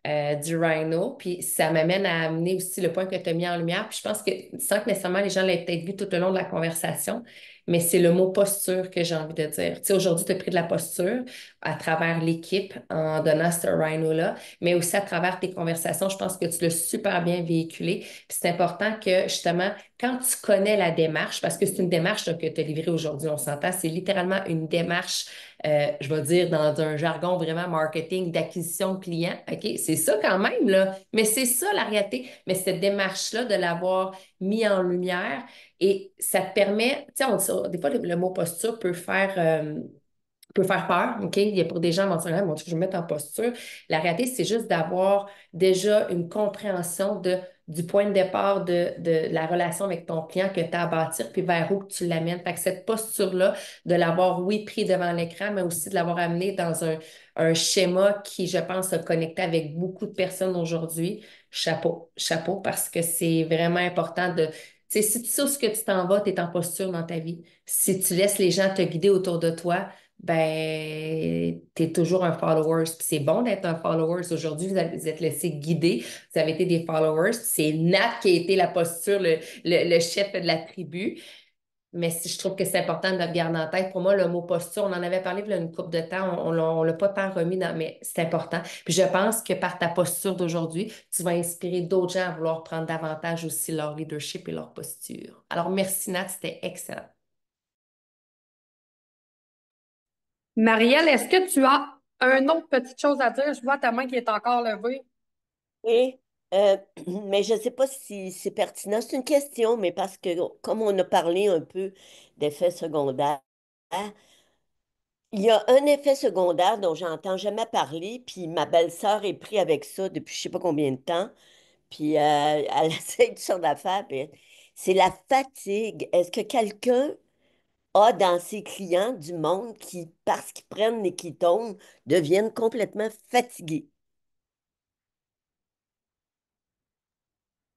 du Rhino. Puis ça m'amène à amener aussi le point que tu as mis en lumière. Puis je pense que, sans que nécessairement les gens l'aient peut-être vu tout le long de la conversation, mais c'est le mot posture que j'ai envie de dire. Tu sais, aujourd'hui, tu as pris de la posture à travers l'équipe en donnant ce rhino-là, mais aussi à travers tes conversations. Je pense que tu l'as super bien véhiculé. Puis c'est important que, justement, quand tu connais la démarche, parce que c'est une démarche là, que tu as livrée aujourd'hui, on s'entend, c'est littéralement une démarche, je vais dire dans un jargon vraiment marketing d'acquisition de clients. OK? C'est ça quand même, là. Mais c'est ça la réalité. Mais cette démarche-là, de l'avoir mis en lumière, et ça te permet, tu sais, des fois, le mot posture peut faire peur, OK? Il y a pour des gens qui vont dire, ah, mon Dieu, je vais me mettre en posture. La réalité, c'est juste d'avoir déjà une compréhension du point de départ de la relation avec ton client que tu as à bâtir, puis vers où que tu l'amènes. Fait que cette posture-là, de l'avoir, oui, pris devant l'écran, mais aussi de l'avoir amené dans un schéma qui, je pense, a connecté avec beaucoup de personnes aujourd'hui. Chapeau, chapeau, parce que c'est vraiment important de... Tu sais, si tu sais où ce que tu t'en vas, tu es en posture dans ta vie. Si tu laisses les gens te guider autour de toi, ben, tu es toujours un follower. Puis c'est bon d'être un follower. Aujourd'hui, vous êtes laissé guider. Vous avez été des followers. C'est Nat qui a été la posture, le chef de la tribu. Mais je trouve que c'est important de le garder en tête. Pour moi, le mot posture, on en avait parlé il y a une couple de temps, on l'a pas tant remis dans, mais c'est important. Puis je pense que par ta posture d'aujourd'hui, tu vas inspirer d'autres gens à vouloir prendre davantage aussi leur leadership et leur posture. Alors, merci Nat, c'était excellent. Marielle, est-ce que tu as une autre petite chose à dire? Je vois ta main qui est encore levée. Et, euh, mais je ne sais pas si c'est pertinent. C'est une question, mais parce que comme on a parlé un peu d'effets secondaires, il y a un effet secondaire dont j'entends jamais parler, puis ma belle-sœur est prise avec ça depuis je sais pas combien de temps, puis elle essaie de sortes d'affaires, puis c'est la fatigue. Est-ce que quelqu'un a dans ses clients du monde qui, parce qu'ils prennent les ketones, deviennent complètement fatigués?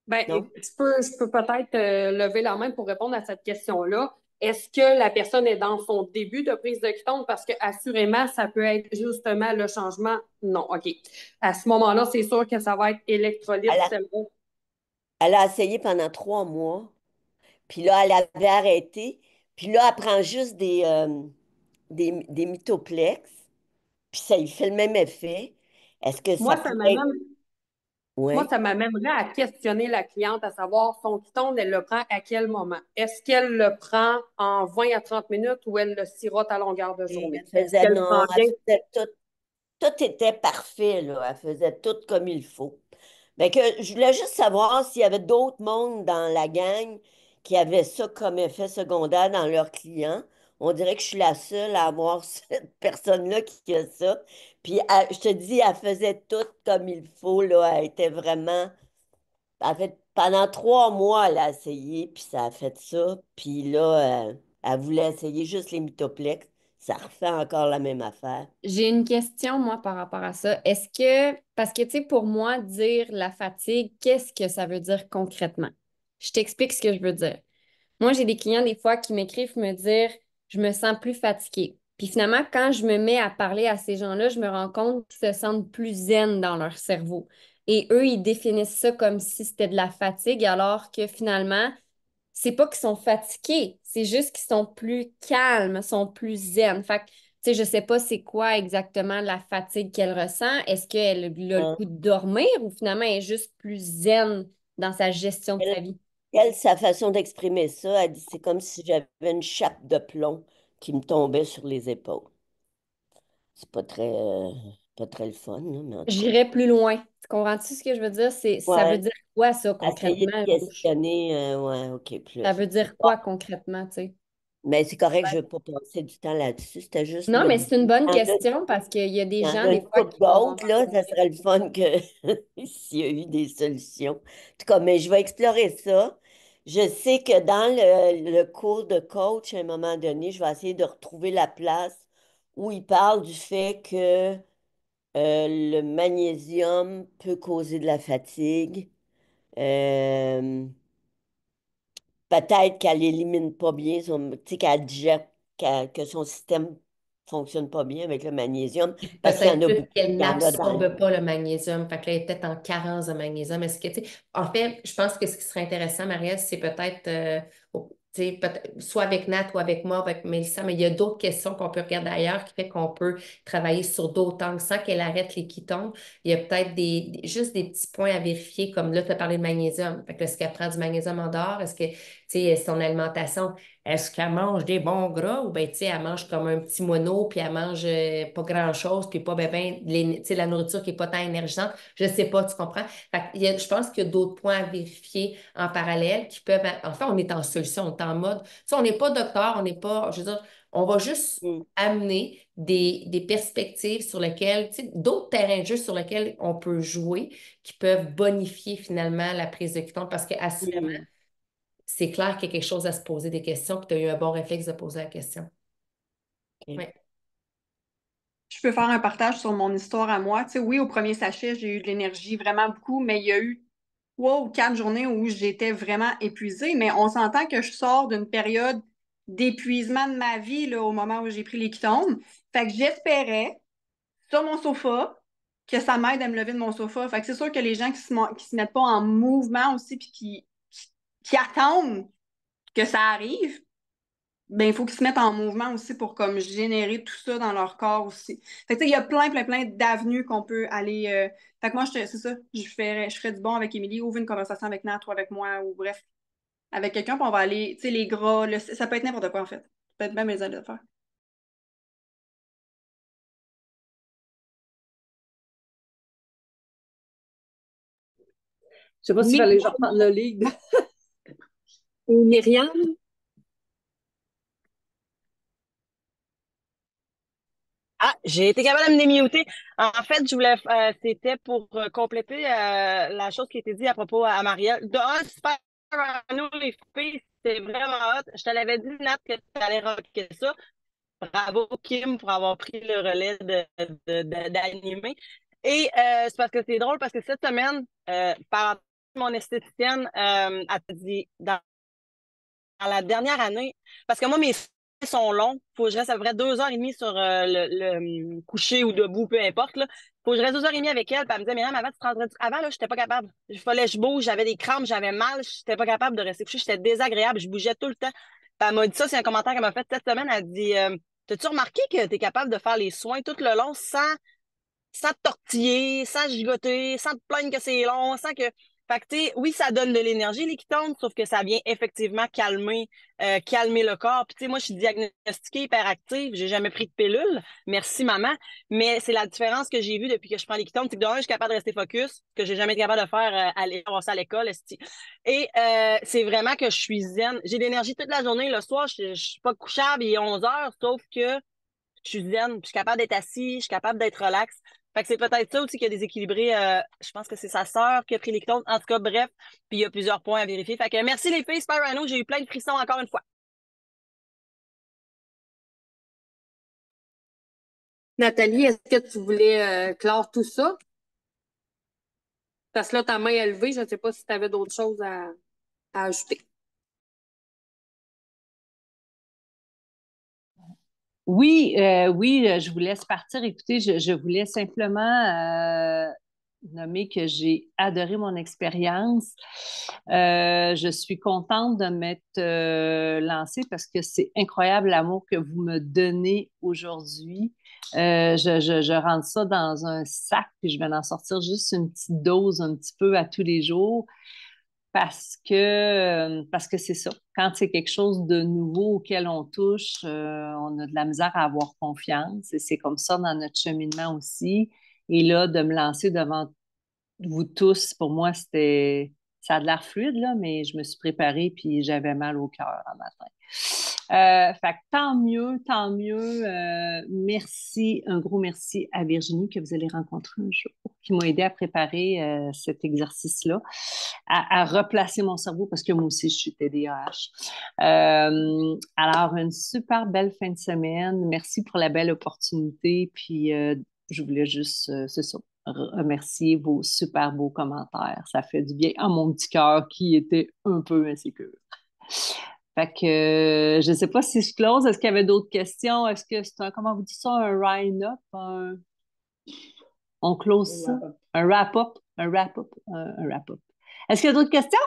Ben, Non? je peux peut-être lever la main pour répondre à cette question-là. Est-ce que la personne est dans son début de prise de ketone? Parce que assurément, ça peut être justement le changement. Non, OK. À ce moment-là, c'est sûr que ça va être Elle électrolyte, a, seulement. elle a essayé pendant 3 mois. Puis là, elle avait arrêté. Puis là, elle prend juste des Mitoplex. Puis ça lui fait le même effet. Est-ce que ça Moi, ça pourrait être... m'amène, moi, Ouais. ça m'amènerait à questionner la cliente, à savoir son ketone, elle le prend à quel moment? Est-ce qu'elle le prend en 20 à 30 minutes ou elle le sirote à longueur de Et journée? elle Est-ce faisait, qu'elle non, prend elle bien? faisait tout. Tout était parfait, là. Elle faisait tout comme il faut. Mais que je voulais juste savoir s'il y avait d'autres mondes dans la gang qui avaient ça comme effet secondaire dans leurs clients. On dirait que je suis la seule à avoir cette personne-là qui a ça. Puis je te dis, elle faisait tout comme il faut, là. Elle était vraiment. En fait, pendant 3 mois, elle a essayé, puis ça a fait ça. Puis là, elle voulait essayer juste les Mitoplex. Ça refait encore la même affaire. J'ai une question, moi, par rapport à ça. Est-ce que, parce que, tu sais, pour moi, dire la fatigue, qu'est-ce que ça veut dire concrètement? Je t'explique ce que je veux dire. Moi, j'ai des clients, des fois, qui m'écrivent me dire, je me sens plus fatiguée. Puis finalement, quand je me mets à parler à ces gens-là, je me rends compte qu'ils se sentent plus zen dans leur cerveau. Et eux, ils définissent ça comme si c'était de la fatigue, alors que finalement, c'est pas qu'ils sont fatigués, c'est juste qu'ils sont plus calmes, sont plus zen. Fait que, tu sais, je sais pas c'est quoi exactement la fatigue qu'elle ressent. Est-ce qu'elle a le Hein? coup de dormir ou finalement elle est juste plus zen dans sa gestion de Elle, sa vie? elle, sa façon d'exprimer ça, elle dit, c'est comme si j'avais une chape de plomb qui me tombait sur les épaules. C'est pas très le fun, là, mais en tout cas. J'irais plus loin. Tu comprends-tu ce que je veux dire? Ça veut Ouais, dire quoi ça essayer de concrètement? questionner, ouais, OK, Ça plus. veut dire Bon, quoi concrètement, tu sais? mais c'est correct, je ne vais pas passer du temps là-dessus. C'était juste Non, le... mais c'est une bonne Il y en a, question parce qu'il y a des il y en gens, a des une fois, couple qui vont d'autres, là, ça serait le fun que s'il y a eu des solutions. En tout cas, mais je vais explorer ça. Je sais que dans le cours de coach, à un moment donné, je vais essayer de retrouver la place où il parle du fait que le magnésium peut causer de la fatigue. Euh, Peut-être qu'elle élimine pas bien tu sais, qu'elle digère, que son système fonctionne pas bien avec le magnésium, parce qu'il y en Peut-être a plus beaucoup, qu'elle il y en a dans n'absorbe pas le magnésium. Fait que là, elle est peut-être en carence de magnésium. Est-ce que, tu sais, en fait, je pense que ce qui serait intéressant, Marielle, c'est peut-être soit avec Nat ou avec moi, avec Mélissa, mais il y a d'autres questions qu'on peut regarder ailleurs qui fait qu'on peut travailler sur d'autres angles sans qu'elle arrête les ketons. Il y a peut-être juste des petits points à vérifier, comme là, tu as parlé de magnésium. Fait que est-ce qu'elle prend du magnésium en dehors? Est-ce que, son alimentation, est-ce qu'elle mange des bons gras ou bien, elle mange comme un petit moineau, puis elle mange pas grand-chose, puis pas la nourriture qui n'est pas tant énergisante? Je ne sais pas, tu comprends? Fait que je pense qu'il y a d'autres points à vérifier en parallèle qui peuvent. Enfin, on est en solution, on est en mode. On n'est pas docteur, on n'est pas. Je veux dire, on va juste amener des perspectives sur lesquelles, d'autres terrains de jeu sur lesquels on peut jouer qui peuvent bonifier finalement la prise de ketone parce qu'assurément, c'est clair qu'il y a quelque chose à se poser des questions, puis tu as eu un bon réflexe de poser la question. OK. Je peux faire un partage sur mon histoire à moi. Tu sais, oui, au premier sachet, j'ai eu de l'énergie vraiment beaucoup, mais il y a eu 3 ou 4 journées où j'étais vraiment épuisée. Mais on s'entend que je sors d'une période d'épuisement de ma vie là, au moment où j'ai pris les ketones. Fait que j'espérais, sur mon sofa, que ça m'aide à me lever de mon sofa. Fait que c'est sûr que les gens qui se mettent pas en mouvement aussi puis qui attendent que ça arrive, ben, il faut qu'ils se mettent en mouvement aussi pour comme générer tout ça dans leur corps aussi. Fait que, tu sais, il y a plein d'avenues qu'on peut aller. Fait que moi, c'est ça, je ferais du bon avec Émilie, ouvre une conversation avec Nat ou avec moi, ou bref, avec quelqu'un, puis on va aller, tu sais, les gras, ça peut être n'importe quoi en fait. Ça peut être même les aides de faire. Je sais pas s'il fallait que je reprenne le lead. Myriam? Ah, j'ai été capable de me démuter. En fait, c'était pour compléter la chose qui a été dit à propos à Marielle. De un, super, nous les filles, c'est vraiment hot. Je te l'avais dit, Nat, que tu allais rocker ça. Bravo, Kim, pour avoir pris le relais d'animer. Et c'est parce que c'est drôle, parce que cette semaine, par mon esthéticienne, elle t'a dit, dans la dernière année, parce que moi, mes cycles sont longs, faut que je reste à peu près 2 heures et demie sur le coucher ou debout, peu importe, là. Faut que je reste 2 heures et demie avec elle, puis elle me disait, Myriam, avant, tu te rendrais avant, là, j'étais pas capable. Il fallait que je bouge, j'avais des crampes, j'avais mal, j'étais pas capable de rester couchée, j'étais désagréable, je bougeais tout le temps. Puis elle m'a dit ça, c'est un commentaire qu'elle m'a fait cette semaine, elle dit, t'as-tu remarqué que tu es capable de faire les soins tout le long sans te tortiller, sans gigoter, sans te plaindre que c'est long, sans que. Fait que, tu sais, oui, ça donne de l'énergie, les ketones, sauf que ça vient effectivement calmer le corps. Puis, tu sais, moi, je suis diagnostiquée hyperactive, j'ai jamais pris de pilule. Merci, maman. Mais c'est la différence que j'ai vue depuis que je prends les ketones, c'est que d'un, je suis capable de rester focus, que j'ai jamais été capable de faire avoir ça à l'école. Et c'est vraiment que je suis zen. J'ai de l'énergie toute la journée. Le soir, je suis pas couchable, il est 11 heures, sauf que je suis zen, puis je suis capable d'être assis, je suis capable d'être relax. Fait que c'est peut-être ça aussi qui a déséquilibré. Je pense que c'est sa sœur qui a pris les clones. En tout cas, bref, puis il y a plusieurs points à vérifier. Fait que merci les filles, Super Rhino, j'ai eu plein de frissons encore une fois. Nathalie, est-ce que tu voulais clore tout ça? Parce que là, ta main est levée, je ne sais pas si tu avais d'autres choses à ajouter. Oui, je vous laisse partir. Écoutez, je voulais simplement nommer que j'ai adoré mon expérience. Je suis contente de m'être lancée parce que c'est incroyable l'amour que vous me donnez aujourd'hui. Je rentre ça dans un sac puis je vais en sortir juste une petite dose un petit peu à tous les jours parce que c'est ça. Quand c'est quelque chose de nouveau auquel on touche, on a de la misère à avoir confiance et c'est comme ça dans notre cheminement aussi. Et là, de me lancer devant vous tous, pour moi, ça a de l'air fluide, là, mais je me suis préparée puis j'avais mal au cœur un matin. Fait que tant mieux, tant mieux. Merci, un gros merci à Virginie que vous allez rencontrer un jour, qui m'a aidé à préparer cet exercice-là, à replacer mon cerveau parce que moi aussi, je suis TDAH. Alors, une super belle fin de semaine. Merci pour la belle opportunité. Puis, je voulais juste, c'est ça, remercier vos super beaux commentaires. Ça fait du bien à mon petit cœur qui était un peu insécure. Fait que je ne sais pas si je close. Est-ce qu'il y avait d'autres questions? Est-ce que c'est comment vous dites ça, un wrap-up? On close ça? Un wrap-up? Un wrap-up? Un wrap-up. Est-ce qu'il y a d'autres questions?